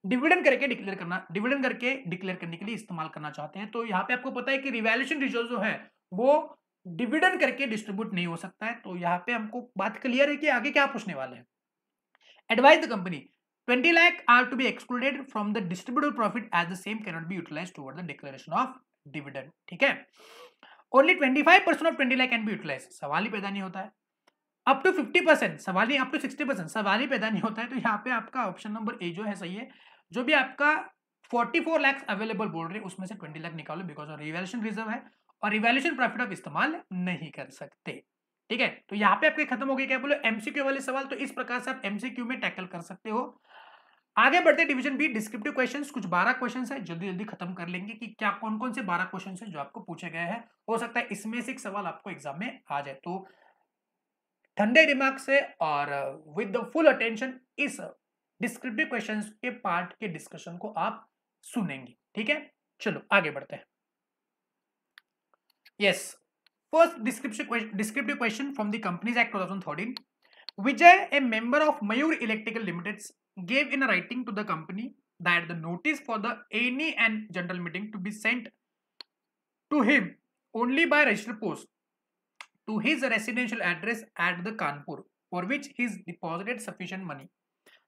dividend करके डिक्लेयर करने के लिए इस्तेमाल करना चाहते हैं। तो यहाँ पे आपको पता है कि रिवैल्यूएशन रिजर्व जो है वो डिविडेंड करके डिस्ट्रीब्यूट नहीं हो सकता है। तो यहाँ पे हमको बात क्लियर है कि आगे क्या पूछने वाले हैं। Advise the company 20 lakh are to be excluded from the distributable profit as the same cannot be utilized toward the declaration of dividend. ठीक है, only 25% of 20 lakh can be utilized, सवाल ही पैदा नहीं होता है। अप टू 50% सवाल ही, अप टू 60% सवाल ही पैदा नहीं होता है। तो यहाँ पे आपका ऑप्शन नंबर ए जो है सही है। जो भी आपका 44 लाख अवेलेबल बोल रहे हैं उसमें से 20 लाख निकालो, बिकॉज ऑफ रिवैल्यूएशन रिजर्व है और रिवैल्यूएशन प्रॉफिट आप इस्तेमाल नहीं कर सकते। ठीक है, तो यहाँ पे आपके खत्म हो गए क्या बोलो एमसीक्यू वाले सवाल। तो इस प्रकार से आप एमसीक्यू में टैकल कर सकते हो। आगे बढ़ते डिवीजन बी डिस्क्रिप्टिव क्वेश्चंस, कुछ 12 क्वेश्चंस है, जल्दी जल्दी खत्म कर लेंगे कि क्या कौन कौन से 12 क्वेश्चंस है जो आपको पूछे गए हैं। हो सकता है इसमें से एक सवाल आपको एग्जाम में आ जाए। तो ठंडे दिमाग से और विद द फुल अटेंशन इस डिस्क्रिप्टिव क्वेश्चंस के पार्ट के डिस्कशन को आप सुनेंगे। ठीक है, चलो आगे बढ़ते हैं। Yes, first descriptive question from the companies act 2013। Vijay, a member of Mayur Electrical Limited, gave in a writing to the company that the notice for the any and general meeting to be sent to him only by registered post to his residential address at the Kanpur, for which he deposited sufficient money.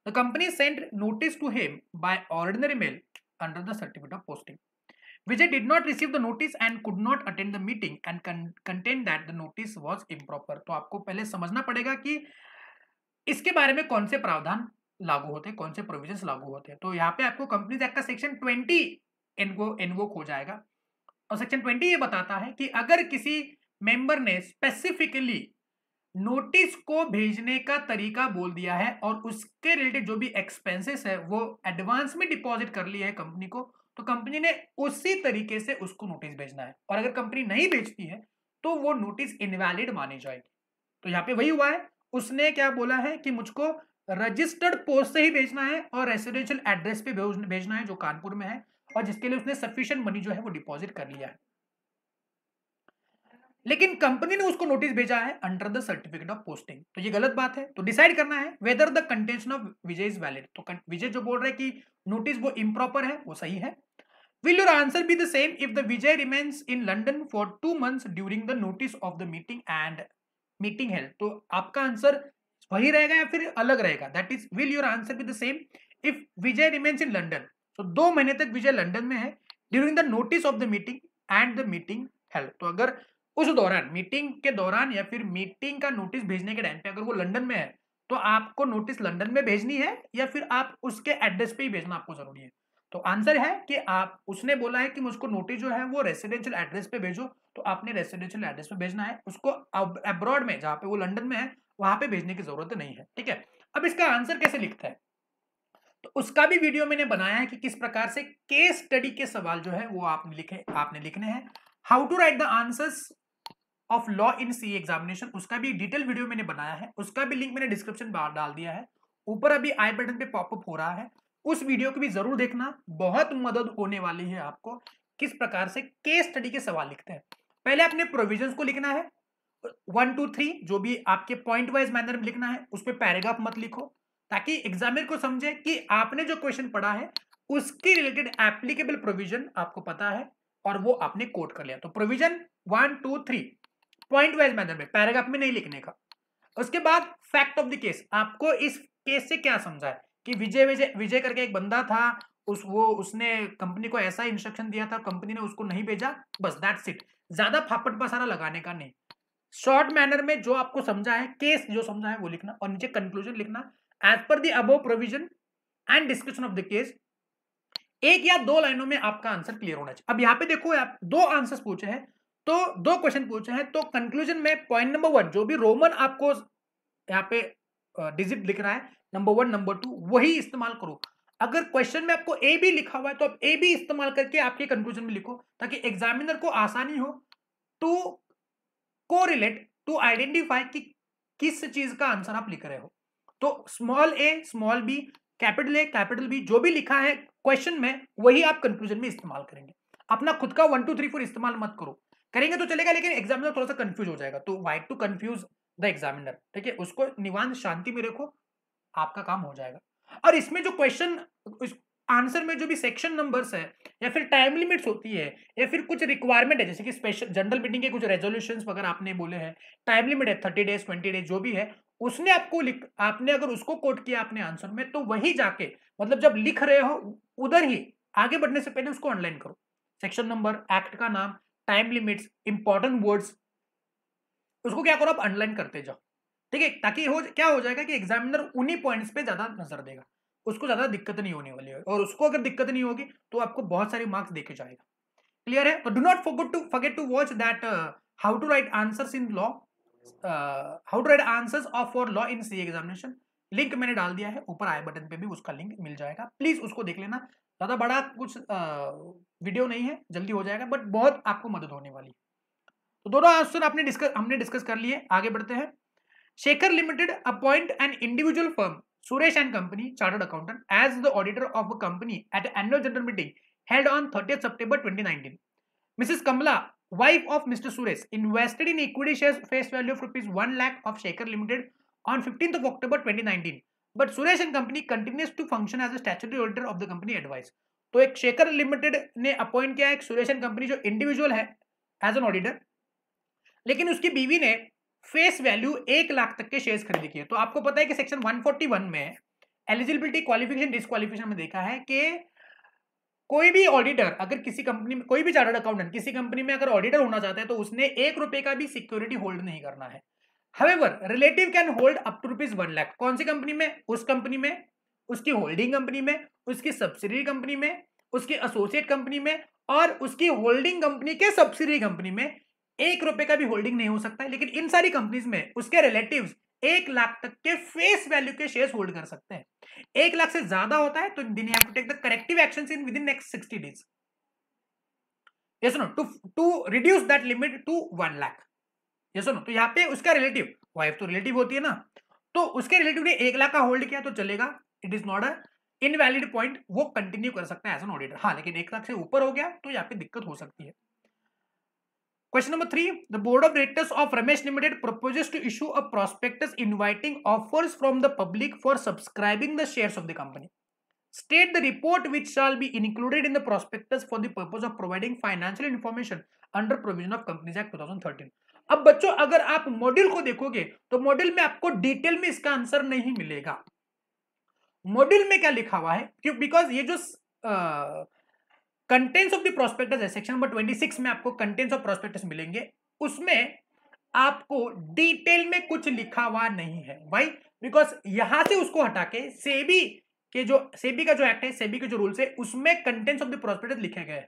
The company sent notice to him by ordinary mail under the certificate of posting. Vijay did not receive the notice and could not attend the meeting and contend that the notice was improper. तो आपको पहले समझना पड़ेगा कि इसके बारे में कौन से प्रावधान लागू होते हैं, कौन से प्रोविजंस लागू होते हैं। तो यहाँ पे आपको कंपनीज एक्ट का सेक्शन 20 इन्वोक हो जाएगा और सेक्शन 20 ये बताता है कि अगर किसी मेंबर ने स्पेसिफिकली नोटिस को भेजने का तरीका बोल दिया है और उसके रिलेटेड जो भी एक्सपेंसेस है वो एडवांस में डिपॉजिट कर लिया है कंपनी को, तो कंपनी ने उसी तरीके से उसको नोटिस भेजना है। और अगर कंपनी नहीं भेजती है तो वो नोटिस इनवैलिड मानी जाएगी। तो यहाँ पे वही हुआ है, उसने क्या बोला है कि मुझको रजिस्टर्ड पोस्ट से ही भेजना है और रेसिडेंशियल एड्रेस पे भेजना है जो कानपुर में है, और जिसके लिए उसने सफिशिएंट मनी जो है वो डिपॉजिट कर लिया है। लेकिन कंपनी ने उसको नोटिस भेजा है under the certificate of posting, तो ये गलत बात है। तो डिसाइड करना है whether the contention of Vijay is valid. तो विजय जो बोल रहा है कि नोटिस वो इम्प्रॉपर है वो सही है। Will your answer be the same if the Vijay remains in London for 2 months during the notice of the meeting and meeting held? तो आपका आंसर वही रहेगा या फिर अलग रहेगा? That is, will your answer be the same if Vijay remains in London? तो 2 महीने तक विजय लंदन में है during the notice of the meeting and the meeting held. तो अगर उस दौरान मीटिंग के दौरान या फिर मीटिंग का नोटिस भेजने के टाइम पे अगर वो लंदन में है तो आपको नोटिस लंदन में भेजनी है या फिर आप उसके एड्रेस पे ही भेजना आपको जरूरी है। तो आंसर है कि आप, उसने बोला है कि मुझको नोटिस जो है वो रेसिडेंशियल एड्रेस पे भेजो, तो आपने रेसिडेंशियल एड्रेस पे भेजना है, उसको अब्रॉड में जहाँ पे वो लंदन में है वहां पे भेजने की जरूरत नहीं है। ठीक है, अब इसका आंसर कैसे लिखता है तो उसका भी वीडियो मैंने बनाया है कि किस प्रकार से केस स्टडी के सवाल जो है वो आपने लिखने हैं। How to write the answers of law in C examination, उसका भी डिटेल वीडियो मैंने बनाया है, उसका भी लिंक मैंने डिस्क्रिप्शन में डाल दिया है, ऊपर अभी आई बटन पे पॉपअप हो रहा है, उस वीडियो को भी जरूर देखना, बहुत मदद होने वाली है आपको किस प्रकार से केस स्टडी के सवाल लिखते हैं। पहले अपने प्रोविजंस को लिखना है 1 2 3 जो भी आपके पॉइंट वाइज मैनर में लिखना है, उस पर पैराग्राफ मत लिखो ताकि एग्जामिनर को समझे कि आपने जो क्वेश्चन पढ़ा है उसके रिलेटेड एप्लीकेबल प्रोविजन आपको पता है और वो आपने कोट कर लिया। तो प्रोविजन 1 2 3 पॉइंट वाइज मैनर में, पैराग्राफ में नहीं लिखने का। उसके बाद फैक्ट ऑफ द केस, आपको इस केस से क्या समझा है कि विजय करके एक बंदा था, उसने कंपनी को ऐसा इंस्ट्रक्शन दिया था, कंपनी ने उसको नहीं भेजा, बस दैट्स इट। ज्यादा फापट पसारा लगाने का नहीं, शॉर्ट मैनर में जो आपको समझा है, केस जो समझा है वो लिखना और नीचे कंक्लूजन लिखना। As per the above provision and discussion of the case. एक या दो लाइनों में आपका आंसर क्लियर होना चाहिए। अब यहाँ पे देखो, आप दो आंसर्स पूछे हैं, तो दो क्वेश्चन पूछे हैं, तो कंक्लूजन में पॉइंट नंबर 1 जो भी रोमन आपको यहाँ पे डिजिट लिख रहा है, नंबर 1 नंबर 2 वही इस्तेमाल करो। अगर क्वेश्चन में आपको ए बी लिखा हुआ है तो आप ए बी इस्तेमाल करके आपके कंक्लूजन में लिखो, ताकि एग्जामिनर को आसानी हो टू कोरिलेट, टू आइडेंटिफाई कि किस चीज का आंसर आप लिख रहे हो। तो स्मॉल ए स्मॉल बी कैपिटल बी जो भी लिखा है क्वेश्चन में वही आप कंक्लूजन में इस्तेमाल करेंगे। अपना खुद का 1 2 3 4 इस्तेमाल मत करो। करेंगे तो चलेगा, लेकिन एग्जामिनर थोड़ा सा कंफ्यूज हो जाएगा। तो why to confuse the examiner, ठीक है, उसको निवांत शांति में रखो, आपका काम हो जाएगा। और इसमें जो क्वेश्चन आंसर में जो भी सेक्शन नंबर्स है या फिर टाइम लिमिट्स होती है या फिर कुछ रिक्वायरमेंट है, जैसे कि स्पेशल जनरल मीटिंग के कुछ रेजोल्यूशंस वगैरह आपने बोले हैं, टाइम लिमिट है 30 डेज 20 डेज जो भी है, उसने आपको आपने अगर उसको कोट किया अपने आंसर में, तो वही जाके मतलब जब लिख रहे हो उधर ही आगे बढ़ने से पहले उसको ऑनलाइन करो। सेक्शन नंबर, एक्ट का नाम, टाइम लिमिट्स, इंपॉर्टेंट वर्ड्स, उसको क्या करो आप ऑनलाइन करते जाओ, ठीक है, ताकि क्या हो जाएगा कि एग्जामिनर उन्हीं पॉइंट्स पे ज्यादा नजर देगा, उसको ज्यादा दिक्कत नहीं होने वाली है, और उसको अगर दिक्कत नहीं होगी तो आपको बहुत सारे मार्क्स देके जाएगा। क्लियर है? तो do not forget to watch that how to write answers in law, how to write answers of for law in C examination. Link मैंने डाल दिया है ऊपर आई बटन पे भी, उसका लिंक मिल जाएगा, प्लीज उसको देख लेना। ज्यादा बड़ा कुछ वीडियो नहीं है, जल्दी हो जाएगा, बट बहुत आपको मदद होने वाली है। तो दोनों आंसर हमने डिस्कस कर लिए, आगे बढ़ते हैं। Shekhar limited appoint an individual firm Suresh and Company Chartered Accountant as the auditor of a company at an annual general meeting held on 30th September 2019. Mrs. Kamla, wife of Mr. Suresh, invested in equity shares face value of rupees 1 lakh of Shekhar Limited on 15th of October 2019. But Suresh and Company continues to function as a statutory auditor of the company advice. तो एक शेखर लिमिटेड ने अपॉइंट किया एक सुरेश एंड कंपनी जो इंडिविजुअल है एज एन ऑडिटर, लेकिन उसकी बीवी ने फेस वैल्यू 1 लाख तक के शेयर्स खरीदी किए। तो आपको पता है कि सेक्शन 141 में एलिजिबिलिटी क्वालिफिकेशन डिस्क्वालिफिकेशन में देखा है कि कोई भी ऑडिटर अगर किसी कंपनी में, कोई भी चार्टर्ड अकाउंटेंट किसी कंपनी में अगर ऑडिटर होना चाहता है तो उसने 1 रुपए का भी सिक्योरिटी होल्ड नहीं करना है। However relative can hold up to rupees 1 lakh. कौन सी कंपनी में? उस कंपनी में, उसकी होल्डिंग कंपनी में, उसकी सब्सिडरी कंपनी में, उसकी एसोसिएट कंपनी में, और उसकी होल्डिंग कंपनी के सब्सिडरी कंपनी में 1 रुपए का भी होल्डिंग नहीं हो सकता है। लेकिन इन सारी कंपनीज में उसके रिलेटिव्स 1 लाख तक के फेस वैल्यू के शेयर्स होल्ड कर सकते हैं। 1 लाख से ज्यादा होता है तो then you have to take the corrective actions in within next 60 days. Yes no, to reduce that limit to 1 lakh. Yes no, तो यहाँ पे उसका रिलेटिव, वाइफ तो रिलेटिव होती है ना, तो उसके रिलेटिव ने 1 लाख का होल्ड किया तो चलेगा, it is not a invalid point, वो कंटिन्यू कर सकता है एज एन ऑडिटर। हाँ, लेकिन 1 लाख से ऊपर हो गया तो यहाँ पे दिक्कत हो सकती है। Question number 3. The board of directors of Ramesh Limited proposes to issue a prospectus inviting offers from the public for subscribing the shares of the company. State the report which shall be included in the prospectus for the purpose of providing financial information under provision of Companies Act 2013. अब बच्चों अगर आप मॉड्यूल को देखोगे तो मॉड्यूल में आपको डिटेल में इसका आंसर नहीं मिलेगा। मॉड्यूल में क्या लिखा हुआ है, क्यों? बिकॉज ये जो कंटेंट्स ऑफ द प्रोस्पेक्टस है, सेक्शन नंबर 26 में आपको कंटेंट्स ऑफ प्रोस्पेक्टस मिलेंगे, उसमें आपको डिटेल में कुछ लिखा हुआ नहीं है। वाई? बिकॉज यहां से उसको हटा के सेबी का जो एक्ट है, सेबी के जो रूल्स है, उसमें कंटेंट्स ऑफ द प्रोस्पेक्टस लिखे गए हैं।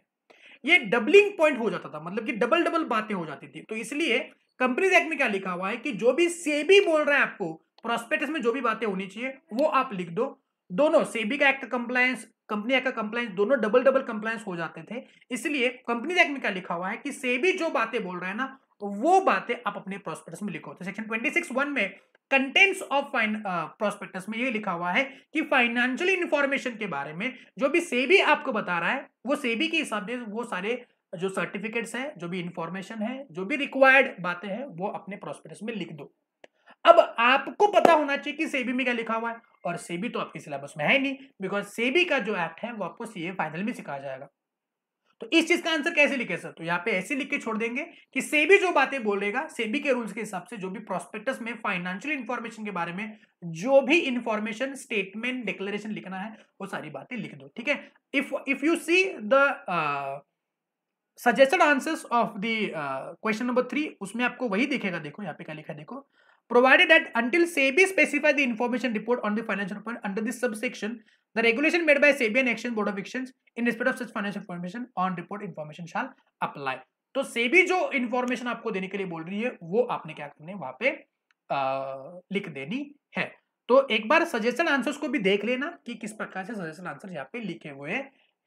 ये डबलिंग पॉइंट हो जाता था, मतलब कि डबल डबल बातें हो जाती थी। तो इसलिए कंपनीज एक्ट में क्या लिखा हुआ है कि जो भी सेबी बोल रहा है आपको प्रोस्पेक्टस में जो भी बातें होनी चाहिए वो आप लिख दो। दोनों सेबी का एक्ट कंप्लायंस, कंपनी एक्ट का कंप्लायंस, दोनों डबल डबल कंप्लायंस हो जाते थे। इसलिए कंपनीज एक्ट में क्या लिखा हुआ है कि सेबी जो बातें बोल रहा है ना, वो बातें आप अपने प्रोस्पेक्टस में लिखो। तो सेक्शन 26(1) में कंटेंट्स ऑफ प्रोस्पेक्टस में ये लिखा हुआ है कि फाइनेंशियल इंफॉर्मेशन के बारे में जो भी सेबी आपको बता रहा है, वो सेबी के हिसाब से वो सारे जो सर्टिफिकेट्स है, जो भी इंफॉर्मेशन है, जो भी रिक्वायर्ड बातें हैं, वो अपने प्रोस्पेक्टस में लिख दो। अब आपको पता होना चाहिए कि सेबी में क्या लिखा हुआ है, और सेबी तो आपके सिलेबस में है नहीं, बिकॉज सेबी का जो एक्ट है वो आपको सीए फाइनल में सिखाया जाएगा। तो इस चीज का आंसर कैसे लिखे सर? तो यहाँ पे ऐसे लिख के छोड़ देंगे कि सेबी जो बातें बोलेगा, सेबी के रूल्स के हिसाब से जो भी प्रोस्पेक्टस में फाइनेंशियल इंफॉर्मेशन के बारे में जो भी इंफॉर्मेशन, स्टेटमेंट, डिक्लेरेशन लिखना है, वो सारी बातें लिख दो। ठीक है? If you see the suggested answers of the question number 3, उसमें आपको वही दिखेगा। देखो यहाँ पे क्या लिखा है, देखो, provided that until SEBI specify the information report on the financial report under this subsection, the regulation made by SEBI and exchange board of exchange in respect of such financial information on report information shall apply. तो सेबी जो इंफॉर्मेशन आपको देने के लिए बोल रही है वो आपने क्या करना है वहां पे लिख देनी है। तो एक बार सजेशन आंसर्स को भी देख लेना कि किस प्रकार से सजेशन आंसर यहाँ पे लिखे हुए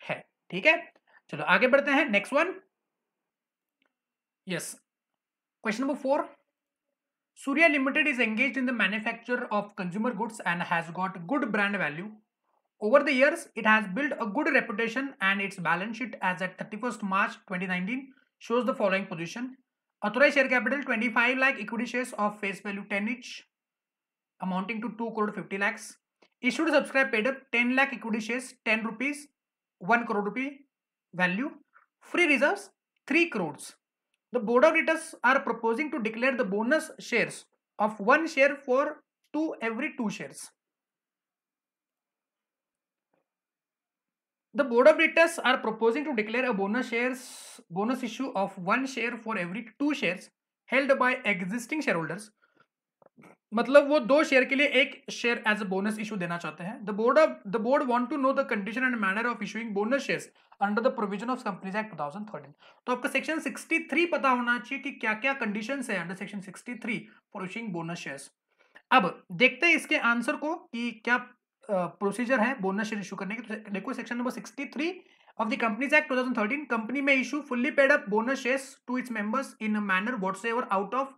हैं। ठीक है, चलो आगे बढ़ते हैं। Next one, yes, question number 4, Surya Limited is engaged in the manufacture of consumer goods and has got good brand value. Over the years, it has built a good reputation and its balance sheet as at 31st March 2019 shows the following position. Authorized share capital 25 lakh, equity shares of face value 10 each amounting to 2 crore 50 lakhs. Issued subscribe paid up 10 lakh equity shares 10 rupees 1 crore rupee value. Free reserves 3 crores. The board of directors are proposing to declare the bonus shares of 1 share for 2 every 2 shares. The board of directors are proposing to declare a bonus issue of 1 share for every 2 shares held by existing shareholders. मतलब वो 2 शेयर के लिए 1 share as a bonus issue देना चाहते हैं। The board want to know the condition and manner of issuing bonus shares under the provision of companies act 2013। तो आपका सेक्शन 63 पता होना चाहिए कि क्या क्या कंडीशंस है under section 63 for issuing bonus shares. अब देखते हैं इसके आंसर को कि क्या प्रोसीजर है बोनस शेयर इशू करने की। तो देखो section number 63 of the companies act 2013, company में issue fully paid up bonus shares to its members in a manner whatsoever out of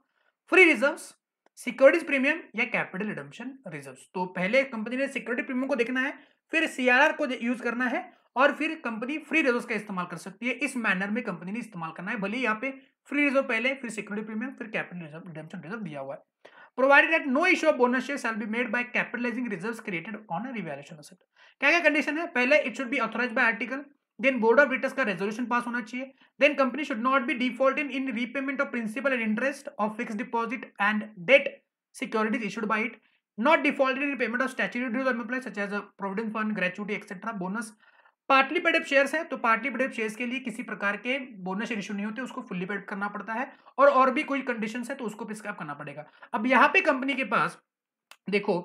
free reserves, securities premium या कैपिटल रिडम्पशन रिजर्व्स। तो पहले कंपनी ने सिक्योरिटी प्रीमियम को देखना है, फिर सीआरआर को यूज करना है और फिर कंपनी फ्री रिजर्व्स का इस्तेमाल कर सकती है। इस मैनर में कंपनी ने इस्तेमाल करना है, भले ही यहाँ पे फ्री रिजर्व पहले, फिर सिक्योरिटी प्रीमियम, फिर कैपिटल रिडम्पशन रिजर्व दिया हुआ है। Provided that no issue of bonus share shall be made by capitalising reserves created on a revaluation asset. क्या क्या कंडीशन है? पहले it should be authorised by article, then board of directors का रेजोल्यूशन पास होना चाहिए, then company should not be default in repayment of principal and interest of fixed deposit and debt securities issued by it, not defaulted in payment of statutory dues or employees such as a provident fund, gratuity, etc. Bonus partly paid up shares है, तो पार्टली पेड अप शेयर्स के लिए किसी प्रकार के बोनस इशू नहीं होते, उसको फुल्ली पेड करना पड़ता है और भी कोई कंडीशंस है तो उसको प्रिस्क्राइब करना पड़ेगा। अब यहाँ पे कंपनी के पास देखो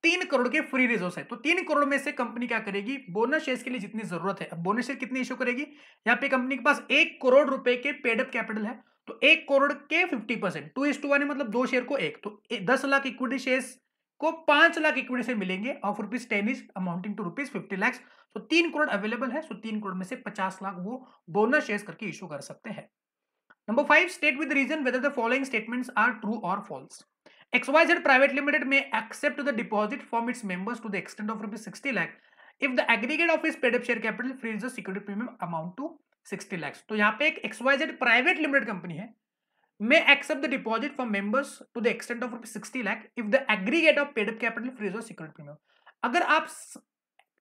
3 करोड़ के फ्री रिजर्व्स है, तो 3 करोड़ में से कंपनी क्या करेगी, बोनस शेयर्स के लिए जितनी जरूरत है, अब बोनस शेयर कितनी इशू करेगी, यहाँ पे कंपनी के पास 1 करोड़ रुपए के पेड अप कैपिटल है, तो 1 करोड़ के 50%, 2:1 है, मतलब 2 शेयर को 1, तो 10 लाख इक्विटी शेयर्स को 5 लाख इक्विटी शेयर मिलेंगे of ₹10 is amounting to ₹50 lakh. तो 3 करोड़ अवेलेबल है, सो 3 करोड़ में से 50 लाख वो बोनस शेयर्स करके इशू कर सकते हैं। Number 5, state with reason whether the following statements are true और false. XYZ Private Limited may accept the deposit from its members to the extent of ₹60 lakh if the aggregate of its paid up share capital free reserve security premium amount to 60 lakhs। तो यहाँ पे एक XYZ Private Limited कंपनी है, may accept the deposit from members to the extent of ₹60 lakh if the aggregate of paid up capital free reserve security premium। अगर आप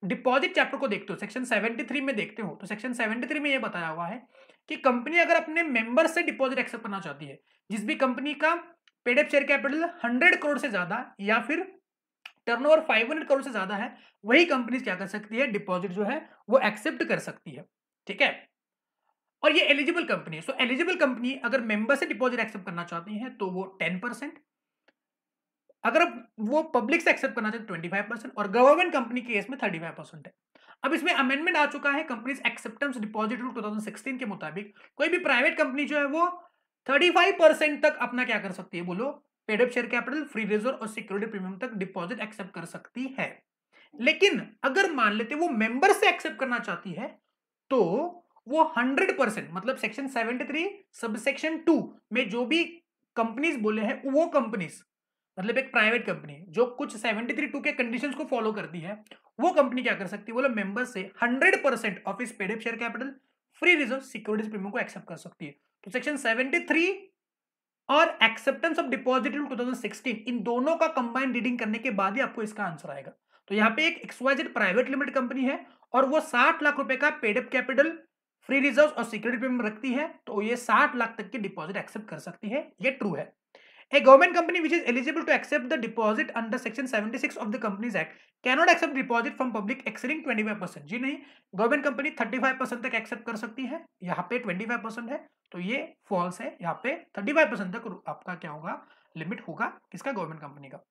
डिपॉजिट चैप्टर को देखते हो, सेक्शन 73 में देखते हो, तो सेक्शन 73 में यह बताया हुआ है कि कंपनी अगर अपने मेंबर से डिपॉजिट एक्सेप्ट करना चाहती है, जिस भी कंपनी का paid up share capital 100 crore से ज्यादा या फिर टर्नओवर 500 करोड़ से ज्यादा है, वही कंपनी क्या कर सकती है, डिपॉजिट जो है वो एक्सेप्ट कर सकती है। ठीक है, और ये एलिजिबल कंपनी है। सो एलिजिबल कंपनी अगर मेंबर से डिपॉजिट एक्सेप्ट करना चाहती है तो वो 10%, अगर वो पब्लिक से एक्सेप्ट करना चाहते 25% और गवर्नमेंट कंपनी के केस में 35% है। अब इसमें अमेंडमेंट आ चुका है कंपनीज एक्सेप्टेंस डिपॉजिट रूल 2016 के मुताबिक कोई भी प्राइवेट कंपनी जो है वो 35% तक अपना क्या कर सकती है, बोलो, paid up share capital, free reserve और सिक्योरिटी प्रीमियम तक डिपॉजिट एक्सेप्ट कर सकती है। लेकिन अगर मान लेते वो मेंबर से एक्सेप्ट करना चाहती है तो वो 100%, मतलब सेक्शन 73 सबसेक्शन 2 में जो भी कंपनीज बोले हैं वो कंपनीज, मतलब एक प्राइवेट कंपनी जो कुछ 73(2) के कंडीशंस को फॉलो करती है, वो कंपनी क्या कर सकती है, बोलो, मेंबर से 100% ऑफ इस paid up share capital, free reserve, securities premium को एक्सेप्ट कर सकती है। तो सेक्शन 73 और एक्सेप्टेंस ऑफ डिपॉजिट इन 2016 इन दोनों का कंबाइंड रीडिंग करने के बाद ही आपको इसका आंसर आएगा। तो यहाँ पे एक XYZ प्राइवेट लिमिटेड कंपनी है और वो 60 लाख रुपए का paid up capital, free reserve और सिक्योरिटी प्रीमियम रखती है, तो ये 60 लाख तक की डिपॉजिट एक्सेप्ट कर सकती है, ये ट्रू है। A government company which is eligible to accept the deposit under section 76 of the Companies Act cannot accept deposit from public exceeding 25%। जी नहीं, गवर्नमेंट कंपनी 35% तक एक्सेप्ट कर सकती है, यहाँ पे 25% है, तो ये फॉल्स है। यहाँ पे 35% तक आपका क्या होगा, लिमिट होगा किसका, गवर्नमेंट कंपनी का।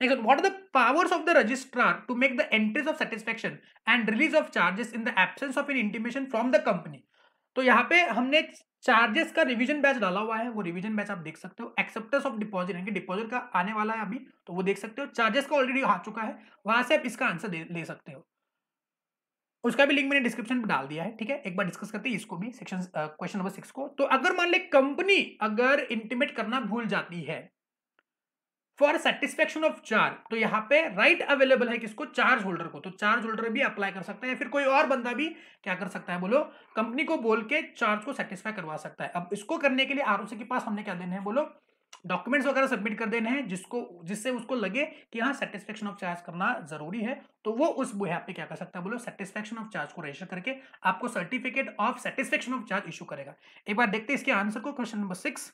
Next, what are the powers of the registrar to make the entries of satisfaction and release of charges in the absence of an intimation from the company? तो यहाँ पे हमने चार्जेस का रिवीजन बैच डाला हुआ है, वो रिवीजन बैच आप देख सकते हो। एक्सेप्टेंस ऑफ डिपॉजिट यानी कि डिपॉजिट का आने वाला है अभी, तो वो देख सकते हो। चार्जेस का ऑलरेडी आ चुका है, वहां से आप इसका आंसर ले सकते हो। उसका भी लिंक मैंने डिस्क्रिप्शन में डाल दिया है, ठीक है। एक बार डिस्कस करते हैं इसको भी, सेक्शन क्वेश्चन नंबर 6 को। तो अगर मान ले कंपनी अगर इंटीमेट करना भूल जाती है फॉर सेटिस्फेक्शन ऑफ चार्ज, तो यहाँ पे राइट अवेलेबल है किसको? चार्ज होल्डर को। तो चार्ज होल्डर भी अप्लाई कर सकता है, फिर कोई और बंदा भी क्या कर सकता है बोलो? कंपनी को बोल के चार्ज को सेटिस्फाई करवा सकता है। अब इसको करने के लिए आरओसी के पास हमने क्या देने हैं बोलो? डॉक्यूमेंट्स वगैरह सबमिट कर देने हैं, जिससे उसको लगे कि हाँ सेटिस्फेक्शन ऑफ चार्ज करना जरूरी है, तो वो उस यहाँ पे क्या कर सकता है बोलो? सेटिस्फेक्शन ऑफ चार्ज को रजिस्टर करके आपको certificate of satisfaction of charge issue करेगा। एक बार देखते हैं इसके आंसर को, question number 6।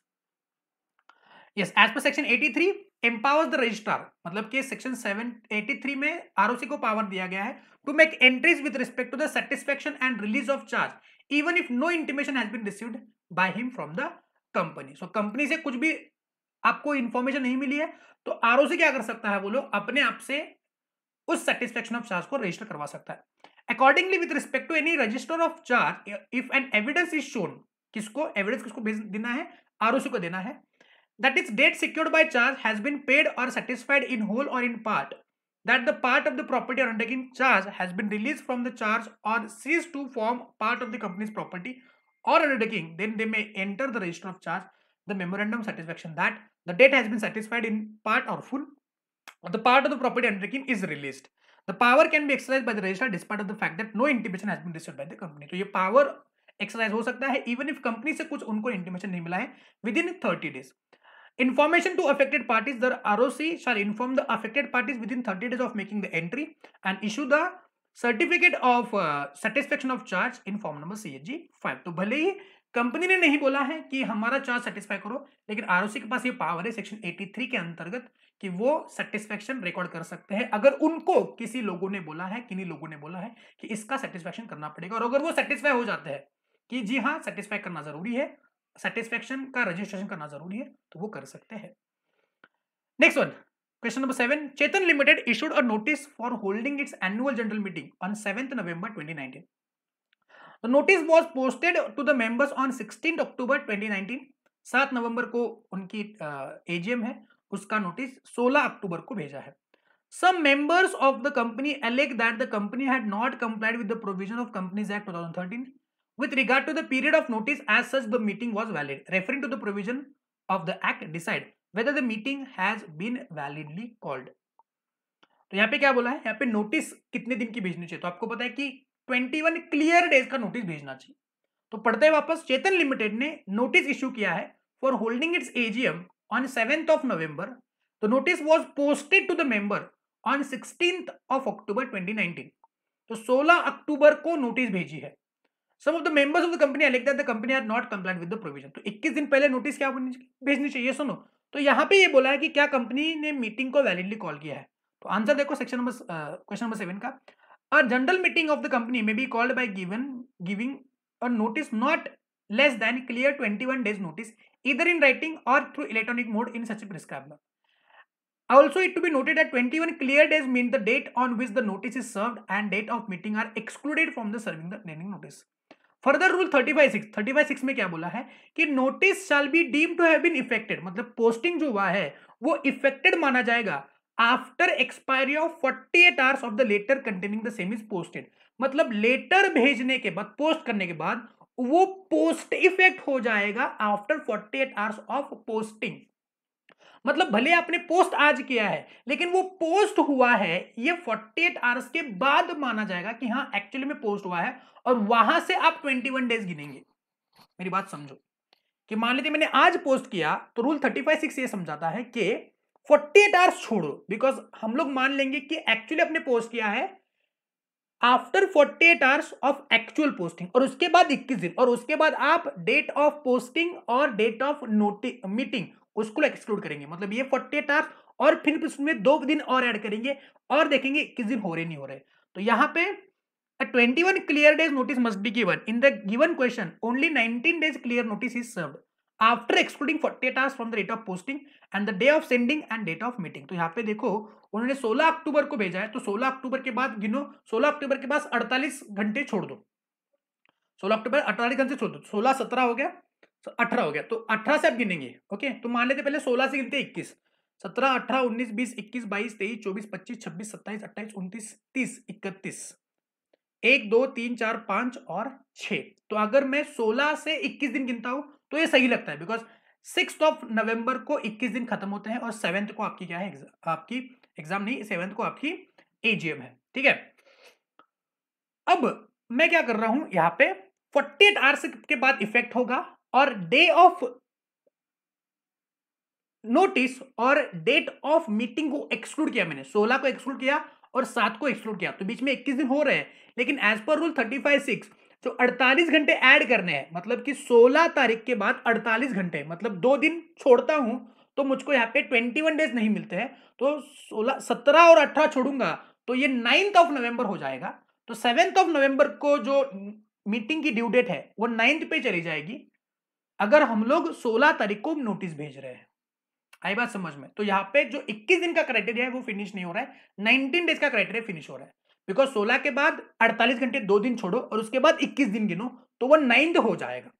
Yes, as per section 83 empowers the registrar, मतलब कि सेक्शन 783 में आरओसी को पावर दिया गया है to make entries with respect to the satisfaction and release of charge even if no intimation has been received by him from the company. So company से कुछ भी आपको इंफॉर्मेशन नहीं मिली है, तो आरओसी क्या कर सकता है बोलो? अपने आप से उस सेटिस्फेक्शन ऑफ चार्ज को रजिस्टर करवा सकता है। Accordingly with respect to any register of charge if an evidence is shown, किसको एविडेंस किसको देना है? आरओसी को देना है, that its debt secured by charge has been paid or satisfied in whole or in part, that the part of the property or undertaking charge has been released from the charge or ceased to form part of the company's property or undertaking, then they may enter the register of charge the memorandum satisfaction that the debt has been satisfied in part or full, or the part of the property undertaking is released. The power can be exercised by the registrar despite of the fact that no intimation has been received by the company. तो ये power एक्सरसाइज हो सकता है इवन इफ कंपनी से कुछ उनको इंटीमेशन नहीं मिला है with in 30 days. Information to affected parties, the ROC shall inform the affected parties within 30 days of making the entry and issue the certificate of satisfaction of charge in form number CHG 5. तो भले ही कंपनी ने नहीं बोला है कि हमारा चार्ज सेटिस्फाई करो, लेकिन आरओसी के पास ये पावर है सेक्शन 83 के अंतर्गत कि वो सेटिस्फेक्शन रिकॉर्ड कर सकते हैं अगर उनको किसी लोगों ने बोला है, किन्हीं लोगों ने बोला है कि इसका सेटिस्फेक्शन करना पड़ेगा, और अगर वो सेटिस्फाई हो जाते हैं कि जी हाँ सेटिस्फाई करना जरूरी है, सेटिस्फेक्शन का रजिस्ट्रेशन करना जरूरी है, तो वो कर सकते हैं। Next one, question number 7। Chetan limited issued a notice for holding it's annual general meeting on 7th November 2019. The notice was posted to the members on 16th October 2019. 7 नवंबर को उनकी एजीएम है, उसका नोटिस 16 अक्टूबर को भेजा है। Some members of the company allege that the company had not complied with the provision of Companies Act 2013 with regard to the period of notice, as such the meeting was valid. Referring to the provision of the act, decide whether the meeting has been validly called. तो यहाँ पे क्या बोला है? यहाँ पे नोटिस कितने दिन की भेजनी चाहिए? तो आपको पता है कि 21 क्लियर डेज का नोटिस भेजना चाहिए। तो पढ़ते हैं वापस, चेतन लिमिटेड ने नोटिस इश्यू किया है for holding its AGM on 7th November. The notice was posted to the member on 16th October 2019. तो 16 अक्टूबर को नोटिस भेजी है। Some of the members of the company allege that the company had not complied with the provision. तो 21 दिन पहले नोटिस क्या भेजनी चाहिए? सुनो, तो यहाँ पे ये बोला है कि क्या कंपनी ने मीटिंग को वैलिडली कॉल किया है। तो आंसर देखो क्वेश्चन नंबर 7 का। A general meeting of the company may be called by giving a notice not less than clear 21 days notice, either in writing or through electronic mode in such a prescribed manner. Also, it to be noted that 21 clear days mean the date on which the notice is served and date of meeting are excluded from the serving the remaining notice. Further rule 35(6) में क्या बोला है कि notice shall be deem to have been effected, मतलब पोस्टिंग जो हुआ है वो इफेक्टेड माना जाएगा after expiry of 48 hours of the letter containing the same is posted. मतलब लेटर भेजने के बाद, पोस्ट करने के बाद वो पोस्ट इफेक्ट हो जाएगा आफ्टर 48 आवर्स ऑफ पोस्टिंग। मतलब भले आपने पोस्ट आज किया है, लेकिन वो पोस्ट हुआ है ये 48 आवर्स के बाद माना जाएगा कि हाँ एक्चुअली में पोस्ट हुआ है, और वहां से आप 21 डेज गिनेंगे। मेरी बात समझो कि मान लीजिए मैंने आज पोस्ट किया, तो रूल 35(6) ये समझाता है कि 48 आवर्स छोड़ो, बिकॉज हम लोग मान लेंगे कि एक्चुअली अपने पोस्ट किया है after 48 hours of actual posting, और उसके बाद 21 दिन, और उसके बाद आप डेट ऑफ पोस्टिंग और डेट ऑफ मीटिंग उसको एक्सक्लूड करेंगे। मतलब ये 48 आवर्स और फिर उसमें 2 दिन और ऐड करेंगे और देखेंगे किस दिन हो रहे नहीं हो रहे। तो यहाँ पे 21 clear days notice must be given in the given question. Only 19 days clear notice is served. After excluding 48 hours from the date of posting and the day of sending and date of meeting. तो यहाँ पे देखो उन्होंने 16 अक्टूबर को भेजा है, तो 16 अक्टूबर के बाद गिनो, 16 अक्टूबर के बाद 48 घंटे छोड़ दो, 16 अक्टूबर 48 घंटे छोड़ दो, 16 17 हो गया, 18 हो गया, तो 18 से आप गिनेंगे। ओके, तो मान लेते पहले 16 से गिनते 21, 17 18 19 20 21 22 23 24 25 26 27 28 29 30 31, 1 2 3 4 5 और 6। तो अगर मैं 16 से 21 दिन गिनता हूं तो ये सही लगता है, बिकॉज 6 ऑफ नवंबर को 21 दिन खत्म होते हैं और 7 को आपकी क्या है, आपकी एग्जाम नहीं, 7 को आपकी एजीएम है। ठीक है, अब मैं क्या कर रहा हूं, यहां पे 48 आवर्स के बाद इफेक्ट होगा और डे ऑफ नोटिस और डेट ऑफ मीटिंग को एक्सक्लूड किया मैंने, 16 को एक्सक्लूड किया और 7 को एक्सक्लूड किया, तो बीच में 21 दिन हो रहे हैं। लेकिन एज पर रूल 35(6) जो 48 घंटे ऐड करने हैं, मतलब कि 16 तारीख के बाद 48 घंटे, मतलब 2 दिन छोड़ता हूं तो मुझको यहाँ पे 21 डेज नहीं मिलते हैं, तो 16 17 और 18 छोड़ूंगा तो ये 9th ऑफ नवंबर हो जाएगा। तो 7th ऑफ नवंबर को जो मीटिंग की ड्यू डेट है वो 9th पे चली जाएगी, अगर हम लोग 16 तारीख को नोटिस भेज रहे हैं। आई बात समझ में? तो यहाँ पे जो 21 दिन का क्राइटेरिया है वो फिनिश नहीं हो रहा है, 19 डेज का क्राइटेरिया फिनिश हो रहा है, बिकॉज 16 के बाद 48 घंटे 2 दिन छोड़ो और उसके बाद 21 दिन गिनो तो वो 9th हो जाएगा।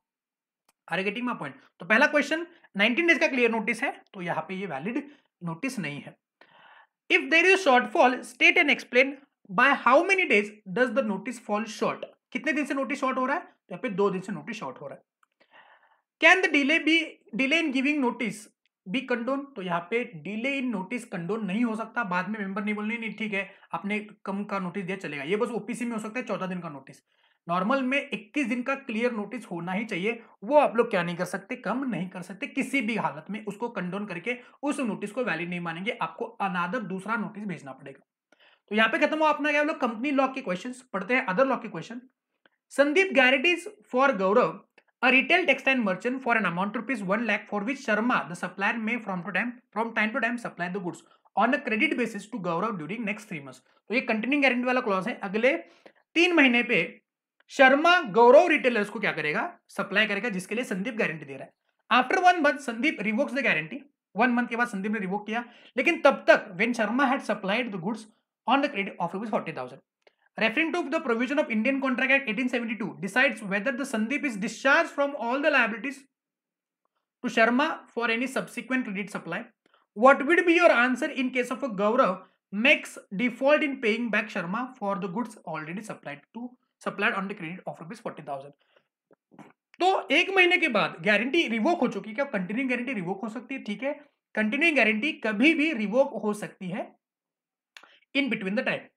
Are getting my point? तो पहला क्वेश्चन 19 डेज का क्लियर नोटिस है, तो यहाँ पे ये वैलिड नोटिस नहीं है। If there is shortfall state and explain by how many days does the notice fall short. कितने दिन से नोटिस शॉर्ट हो रहा है? तो यहाँ पे 2 दिन से नोटिस शॉर्ट हो रहा है। Can the delay in giving notice be condone? तो यहाँ पे डिले इन नोटिस कंडोन नहीं हो सकता, बाद में मेंबर नहीं बोलने नहीं ठीक है आपने कम का नोटिस दिया चलेगा, ये बस ओपीसी में हो सकता है 14 दिन का नोटिस। नॉर्मल में 21 दिन का क्लियर नोटिस होना ही चाहिए, वो आप लोग क्या नहीं कर सकते, कम नहीं कर सकते किसी भी हालत में, उसको कंडोन करके उस नोटिस को वैलिड नहीं मानेंगे, आपको अनादर दूसरा नोटिस भेजना पड़ेगा। तो यहाँ पे खत्म हुआ अपना क्या, लोग कंपनी लॉ के क्वेश्चन पढ़ते हैं, अदर लॉ के question. Sandeep guarantees for Gaurav a retail textile merchant for an amount of ₹1 lakh for which Sharma the supplier may from time to time supply the goods on a credit basis to Gaurav during next 3 months। तो ये कंटिन्यूइंग गारंटी वाला क्लॉज है, अगले 3 महीने पे शर्मा गौरव रिटेलर्स को क्या करेगा, सप्लाई करेगा, जिसके लिए संदीप गारंटी दे रहा है। After 1 month Sandeep revokes the guarantee, 1 month के बाद संदीप ने रिवोक किया, लेकिन तब तक when Sharma had supplied the goods on the credit of ₹40,000। Referring to the provision of Indian Contract Act 1872 decides whether the Sandeep is discharged from all the liabilities to Sharma for any subsequent credit supply. What would be your answer in case of a Gaurav makes default in paying back Sharma for the goods already supplied on the credit of ₹40,000? तो 1 महीने के बाद गारंटी रिवोक हो चुकी है, क्या कंटिन्यूइंग गारंटी रिवोक हो सकती है? ठीक है, कंटिन्यूइंग गारंटी कभी भी रिवोक हो सकती है इन बिटवीन द टाइम।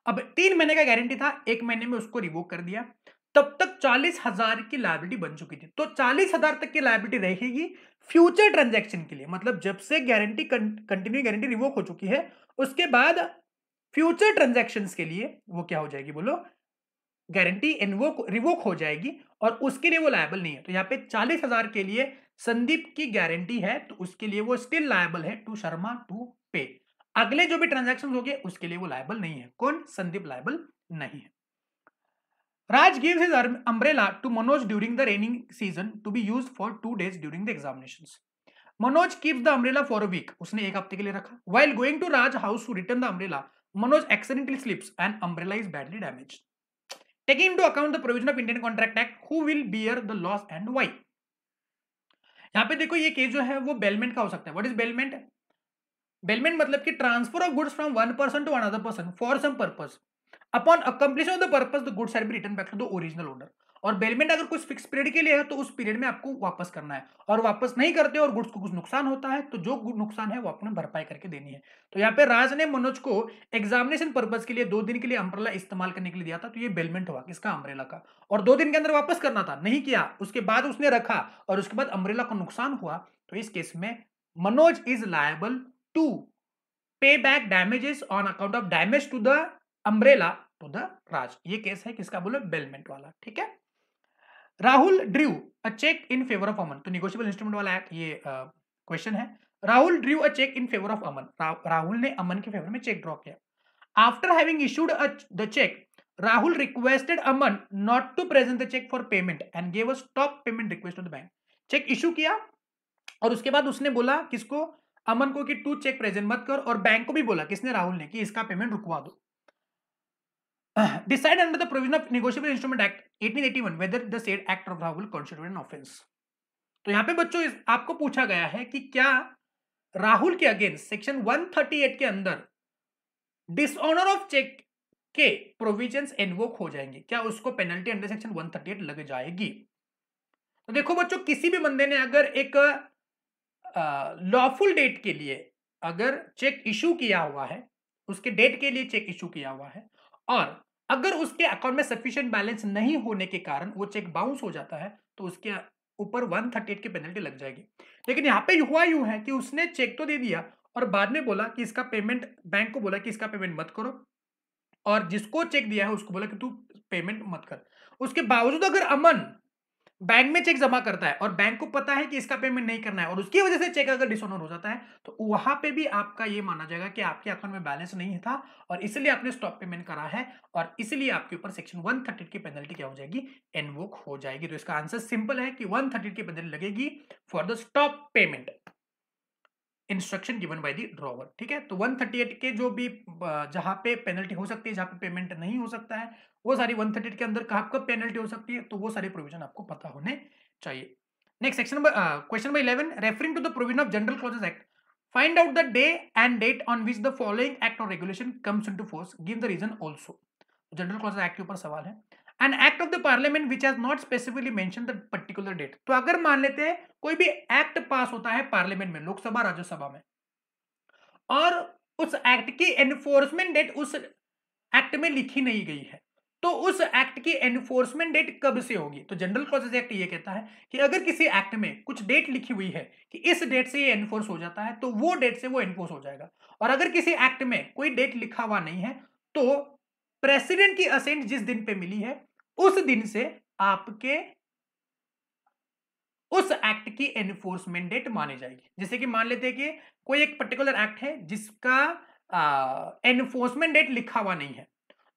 अब 3 महीने का गारंटी था, 1 महीने में उसको रिवोक कर दिया, तब तक 40,000 की लायबिलिटी बन चुकी थी, तो 40,000 तक की लायबिलिटी रहेगी फ्यूचर ट्रांजैक्शन के लिए, मतलब जब से गारंटी कंटिन्यू गारंटी रिवोक हो चुकी है उसके बाद फ्यूचर ट्रांजैक्शंस के लिए वो क्या हो जाएगी, बोलो, गारंटी रिवोक हो जाएगी और उसके लिए वो लायबल नहीं है। तो यहाँ पे 40,000 के लिए संदीप की गारंटी है, तो उसके लिए वो स्टिल लायबल है टू शर्मा टू पे। अगले जो भी ट्रांजैक्शन हो गए उसके लिए वो लायबल नहीं है, कौन, संदीप लायबल नहीं है। Raj gives his umbrella to Manoj during the raining season to be used for 2 days during the examinations. Manoj keeps the umbrella for a week. उसने एक हफ्ते के लिए रखा. While going to Raj house to return the umbrella, Manoj accidentally slips and umbrella is badly damaged. Taking into account the provision of Indian Contract Act, who will bear the loss and why? यहाँ पे देखो ये केस जो है वो बेलमेंट का हो सकता है. What is bailment? बेलमेंट मतलब कि transfer of goods from one person to another person for some purpose, upon accomplishment of the purpose the goods have been return back to the original owner. और बेलमेंट अगर कुछ फिक्स पीरियड के लिए है तो उस पीरियड में आपको वापस करना है, और वापस नहीं करते और गुड्स को कुछ नुकसान होता है तो जो नुकसान है वो आपने भरपाई करके देनी है। तो यहाँ पे राज ने मनोज को एग्जामिनेशन पर्पस के लिए 2 दिन के लिए अम्ब्रेला इस्तेमाल करने के लिए दिया था, तो ये बेलमेंट हुआ किसका, अम्ब्रेला का, और 2 दिन के अंदर वापस करना था, नहीं किया, उसके बाद उसने रखा और उसके बाद अम्ब्रेला को नुकसान हुआ, तो इस केस में Manoj is liable to pay back damages on account of damage to the umbrella to the Raj. ये केस है किसका, बोलो, बेलमेंट वाला, ठीक है। Rahul drew a cheque in favour of Aman, तो निगोशिएबल इंस्ट्रूमेंट वाला एक्ट ये क्वेश्चन है। Rahul drew a cheque in favour of Aman, Rahul ने अमन के फेवर में चेक ड्रॉ किया। After having issued the cheque, Rahul requested Aman not to present the cheque for payment and gave a stop payment request to the bank. Cheque issue किया और उसके बाद उसने बोला किसको, अमन को, कि तू चेक प्रेजेंट मत कर, और बैंक को भी बोला, किसने, राहुल ने, कि इसका पेमेंट रुकवा दो। Decide under the provision of negotiable instrument act 1881 whether the said act of Rahul constitute an offence. तो यहां पे बच्चों आपको पूछा गया है कि क्या राहुल के अगेंस्ट सेक्शन 138 के अंदर डिसऑनर ऑफ चेक के प्रोविजंस इन्वोक हो जाएंगे, क्या उसको पेनल्टी अंडर सेक्शन 138 लग जाएगी। तो देखो बच्चों, किसी भी बंदे ने अगर एक लॉफुल डेट के लिए अगर चेक इशू किया हुआ है, उसके डेट के लिए चेक इशू किया हुआ है, और अगर उसके अकाउंट में सफिशिएंट बैलेंस नहीं होने के कारण वो चेक बाउंस हो जाता है, तो उसके ऊपर 138 की पेनल्टी लग जाएगी। लेकिन यहाँ पे हुआ यूं है कि उसने चेक तो दे दिया और बाद में बोला कि इसका पेमेंट, बैंक को बोला कि इसका पेमेंट मत करो, और जिसको चेक दिया है उसको बोला कि तू पेमेंट मत कर। उसके बावजूद अगर अमन बैंक में चेक जमा करता है और बैंक को पता है कि इसका पेमेंट नहीं करना है, और उसकी वजह से चेक अगर डिसऑनर हो जाता है, तो वहां पे भी आपका ये माना जाएगा कि आपके अकाउंट में बैलेंस नहीं था और इसलिए आपने स्टॉप पेमेंट करा है, और इसलिए आपके ऊपर सेक्शन 138 की पेनल्टी क्या हो जाएगी, इन्वोक हो जाएगी। तो इसका आंसर सिंपल है कि 138 की पेनल्टी लगेगी for the stop payment instruction given by the drawer. ठीक है, तो 138 के जो भी जहां पे पेनल्टी हो सकती है, जहां पे पेमेंट नहीं हो सकता है, वो सारी 138 के अंदर कहाँ कब पेनल्टी हो सकती है, तो वो सारे प्रोविजन आपको पता होने चाहिए। Next section number question number 11, referring to the provision of general clauses act, find out the day and date on which the following act और regulation comes into force, give the reason also. General clauses act के ऊपर सवाल है। An act of the parliament which has not specifically mention the particular date. तो अगर मान लेते हैं कोई भी एक्ट पास होता है पार्लियामेंट में, लोकसभा राज्यसभा में, और उस एक्ट की एनफोर्समेंट डेट उस एक्ट में लिखी नहीं गई है, तो उस एक्ट की एनफोर्समेंट डेट कब से होगी। तो जनरल क्लॉजेस एक्ट ये कहता है कि अगर किसी एक्ट में कुछ डेट लिखी हुई है कि इस डेट से ये एनफोर्स हो जाता है, तो वो डेट से वो एनफोर्स हो जाएगा। और अगर किसी एक्ट में कोई डेट लिखा हुआ नहीं है, तो प्रेसिडेंट की असेंट जिस दिन पे मिली है, उस दिन से आपके उस एक्ट की एनफोर्समेंट डेट मानी जाएगी। जैसे कि मान लेते हैं कि कोई एक पर्टिकुलर एक्ट है जिसका एनफोर्समेंट डेट लिखा हुआ नहीं है,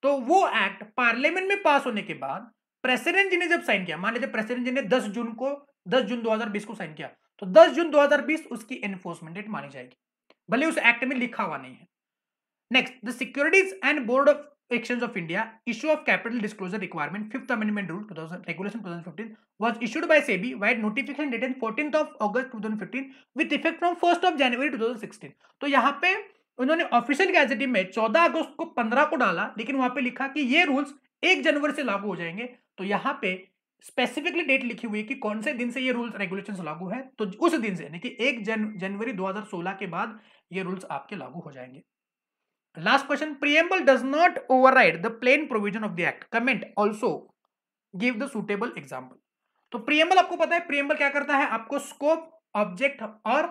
तो वो एक्ट पार्लियामेंट में पास होने के बाद प्रेसिडेंट जी ने जब साइन किया, मान लीजिए प्रेसिडेंट जी ने 10 जून 2020 को साइन किया, तो 10 जून 2020 उसकी एनफोर्समेंट डेट मानी जाएगी, भले उस एक्ट में लिखा हुआ नहीं है। Next, the securities and board of Exchange of India issue of capital disclosure requirement 5th amendment rule 2000 regulation 2015 was issued by SEBI via notification dated 14th of August 2015 with effect from 1st of January 2016। तो यहाँ पे उन्होंने ऑफिशियल गैजेट में 14 अगस्त को 15 को डाला, लेकिन वहां पे लिखा कि ये रूल्स 1 जनवरी से लागू हो जाएंगे। तो यहाँ पे स्पेसिफिकली डेट लिखी हुई है कि कौन से दिन से ये रूल्स रेगुलेशंस लागू है, तो उस दिन से यानी कि 1 जनवरी 2016 के बाद ये रूल्स आपके लागू हो जाएंगे। Last question, preamble does not override the plain provision of the act. Comment also give the suitable example. तो preamble आपको पता है, preamble क्या करता है, आपको scope, object और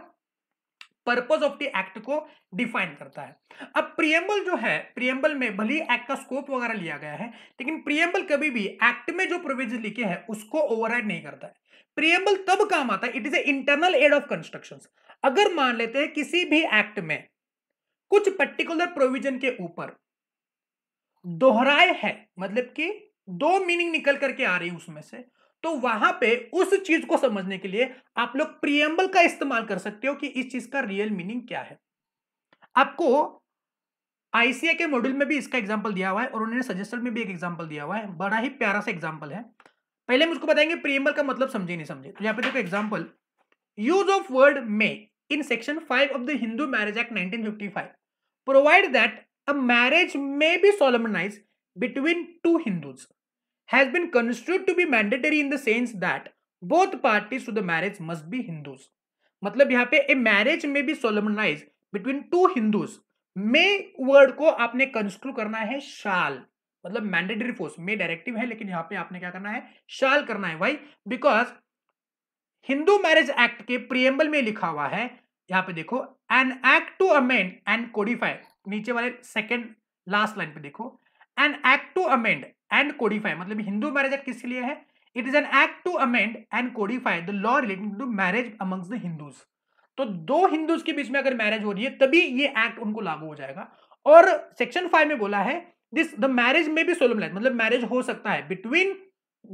पर्पस ऑफ द एक्ट को डिफाइन करता है। अब preamble जो है, preamble में भले एक्ट का स्कोप वगैरह लिया गया है, लेकिन preamble कभी भी एक्ट में जो प्रोविजन लिखे हैं उसको ओवरराइड नहीं करता है। preamble तब काम आता है, it is a internal aid of constructions. अगर मान लेते हैं किसी भी एक्ट में कुछ पर्टिकुलर प्रोविजन के ऊपर दोहराए है, मतलब कि 2 मीनिंग निकल करके आ रही है उसमें से, तो वहां पे उस चीज को समझने के लिए आप लोग प्रीएम्बल का इस्तेमाल कर सकते हो कि इस चीज का रियल मीनिंग क्या है। आपको आईसीए के मॉड्यूल में भी इसका एग्जांपल दिया हुआ है और उन्होंने सजेशन में भी एक एग्जांपल दिया हुआ है, बड़ा ही प्यारा सा एग्जांपल है। पहले मुझको बताएंगे प्रीएम्बल का मतलब समझे नहीं समझे। तो यहाँ पे देखो example, use of word may in section 5 of the Hindu marriage act 1955 provide that a marriage may be solemnized between two Hindus has been construed to be mandatory in the sense that both parties to the marriage must be Hindus। मतलब यहाँ पे a marriage may be solemnized between two Hindus, में वर्ड को आपने कंस्ट्रू करना है शाल, मतलब मैंडेटरी फोर्स में डायरेक्टिव है, लेकिन यहाँ पे आपने क्या करना है, शाल करना है। Why? Because Hindu marriage act के प्रीएम्बल में लिखा हुआ है, यहां पे देखो, an act to amend and codify, नीचे वाले सेकंड लास्ट लाइन पे देखो, an act to amend and codify, मतलब हिंदू मैरिज एक्ट किसके लिए है, it is an act to amend and codify the law relating to marriage amongst the Hindus. तो 2 हिंदूज के बीच में अगर मैरिज हो रही है तभी ये एक्ट उनको लागू हो जाएगा। और सेक्शन 5 में बोला है दिस द मैरिज में भी सोलमलाइज, मतलब मैरिज हो सकता है बिटवीन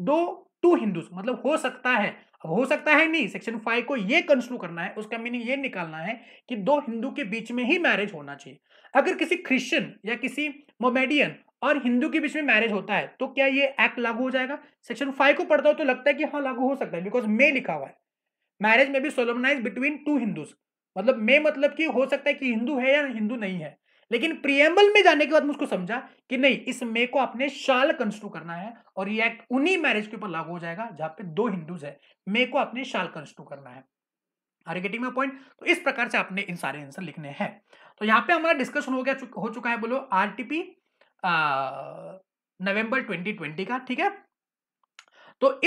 2 टू हिंदूज, मतलब हो सकता है, अब हो सकता है नहीं, सेक्शन 5 को ये कंस्ट्रू करना है, उसका मीनिंग ये निकालना है कि दो हिंदू के बीच में ही मैरिज होना चाहिए। अगर किसी क्रिश्चियन या किसी मोमेडियन और हिंदू के बीच में मैरिज होता है तो क्या ये एक्ट लागू हो जाएगा? सेक्शन 5 को पढ़ता हो तो लगता है कि हाँ लागू हो सकता है, बिकॉज मे लिखा हुआ है, मैरिज में बी सोलोमनाइज बिटवीन टू हिंदूज, मतलब मे मतलब कि हो सकता है कि हिंदू है या हिंदू नहीं है। लेकिन प्रियम्बल में जाने के बाद मुझको समझा कि नहीं, इस मे को आपने शाल कंस्ट्रू करना है और ये एक्ट उन्हीं मैरिज के ऊपर लागू हो जाएगा जहां पे दो हिंदूज है, मे को आपने शाल कंस्ट्रू करना है। Are you getting my point? तो इस प्रकार से आपने इन सारे आंसर लिखने हैं। तो यहाँ पे हमारा डिस्कशन हो चुका है, बोलो आरटीपी नवंबर 2020 का, ठीक है। तो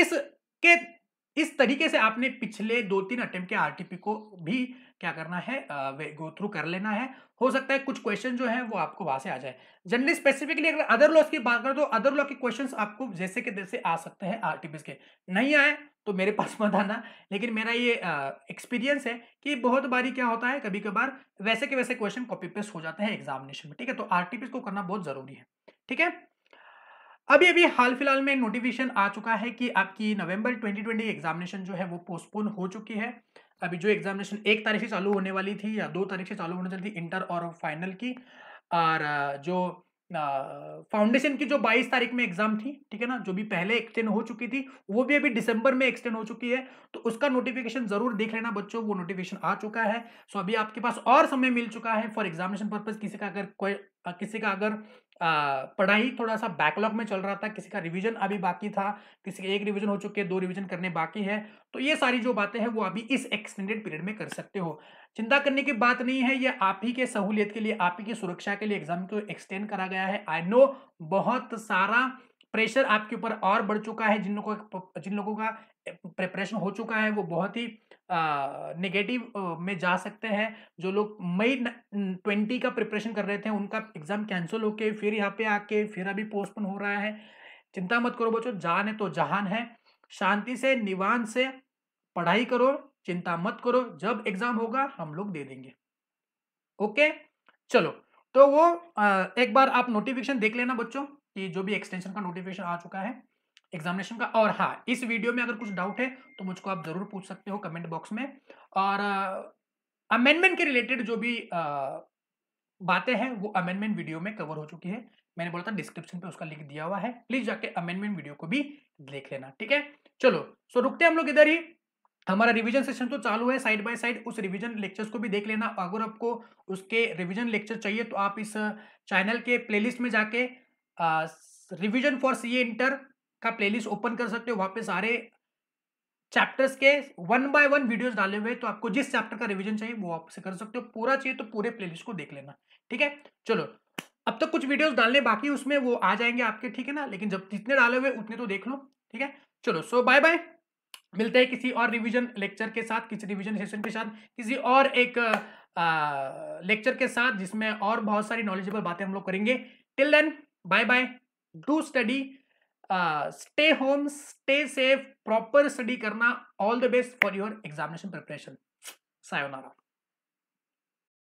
इस तरीके से आपने पिछले 2-3 अटेम्प्ट के आरटीपी को भी क्या करना है, गो थ्रू कर लेना है। हो सकता है कुछ क्वेश्चन जो है वो आपको वहां से आ जाए। जनरली स्पेसिफिकली अगर अदर लॉस की बात करें तो अदर लॉ के क्वेश्चंस आपको जैसे के तैसे आ सकते हैं आरटीपीस के, नहीं आए तो मेरे पास मत आना। लेकिन मेरा ये एक्सपीरियंस है कि बहुत बारी क्या होता है, कभी कभार वैसे के वैसे क्वेश्चन कॉपी पेस्ट हो जाते हैं एग्जामिनेशन में, ठीक है। तो आरटीपीस को करना बहुत जरूरी है, ठीक है। अभी अभी हाल फिलहाल में नोटिफिकेशन आ चुका है कि आपकी नवंबर 2020 एग्जामिनेशन जो है वो पोस्टपोन हो चुकी है। अभी जो एग्जामिनेशन 1 तारीख से चालू होने वाली थी या 2 तारीख से चालू होने वाली थी, इंटर और फाइनल की, और जो फाउंडेशन की जो 22 तारीख में एग्जाम थी, ठीक है ना, जो भी पहले एक्सटेंड हो चुकी थी वो भी अभी दिसंबर में एक्सटेंड हो चुकी है। तो उसका नोटिफिकेशन जरूर देख लेना बच्चों, वो नोटिफिकेशन आ चुका है। सो अभी आपके पास और समय मिल चुका है फॉर एग्जामिनेशन पर्पज। किसी का अगर पढ़ाई थोड़ा सा बैकलॉग में चल रहा था, किसी का रिवीजन अभी बाकी था, किसी के 1 रिवीजन हो चुके हैं, 2 रिवीजन करने बाकी है, तो ये सारी जो बातें हैं वो अभी इस एक्सटेंडेड पीरियड में कर सकते हो। चिंता करने की बात नहीं है, ये आप ही के सहूलियत के लिए, आप ही की सुरक्षा के लिए एग्जाम को एक्सटेंड करा गया है। आई नो बहुत सारा प्रेशर आपके ऊपर और बढ़ चुका है, जिन लोगों का प्रिपरेशन हो चुका है वो बहुत ही नेगेटिव में जा सकते हैं। जो लोग मई 20 का प्रिपरेशन कर रहे थे उनका एग्जाम कैंसिल होके फिर यहाँ पे आके फिर अभी पोस्टपोन हो रहा है। चिंता मत करो बच्चों, जान है तो जहान है। शांति से निवान से पढ़ाई करो, चिंता मत करो, जब एग्जाम होगा हम लोग दे देंगे। ओके, चलो। तो वो एक बार आप नोटिफिकेशन देख लेना बच्चों कि जो भी एक्सटेंशन का नोटिफिकेशन आ चुका है एग्जामिनेशन का। और हाँ, इस वीडियो में अगर कुछ डाउट है तो मुझको आप जरूर पूछ सकते हो कमेंट बॉक्स में। और अमेंडमेंट के रिलेटेड जो भी बातें हैं वो अमेंडमेंट वीडियो में कवर हो चुकी है। मैंने बोला था डिस्क्रिप्शन पे उसका लिंक दिया हुआ है, प्लीज जाके अमेंडमेंट वीडियो को भी देख लेना, ठीक है। चलो, सो रुकते हैं हम लोग इधर ही। हमारा रिवीजन सेशन तो चालू है साइड बाय साइड, उस रिवीजन लेक्चर्स को भी देख लेना। अगर आपको उसके रिवीजन लेक्चर चाहिए तो आप इस चैनल के प्लेलिस्ट में जाके रिवीजन फॉर सीए इंटर का प्लेलिस्ट ओपन कर सकते हो। वहां पे सारे चैप्टर्स के 1 बाय 1 वीडियोस डाले हुए, तो आपको जिस चैप्टर का रिवीजन चाहिए वो आप से कर सकते हो। पूरा चाहिए तो पूरे प्लेलिस्ट को देख लेना, ठीक है। चलो, अब तक कुछ वीडियोस डालने बाकी उसमें वो आ जाएंगे आपके, ठीक है ना। लेकिन जब जितने डाले हुए उतने तो देख लो, ठीक है। चलो, सो बाय बाय, मिलते हैं किसी और रिवीजन लेक्चर के साथ, किसी रिवीजन सेशन के साथ, किसी और एक लेक्चर के साथ जिसमें और बहुत सारी नॉलेजेबल बातें हम लोग करेंगे। Till then, bye bye, do study, stay home, stay safe, proper study करना। All the best for your examination preparation. Sayonara.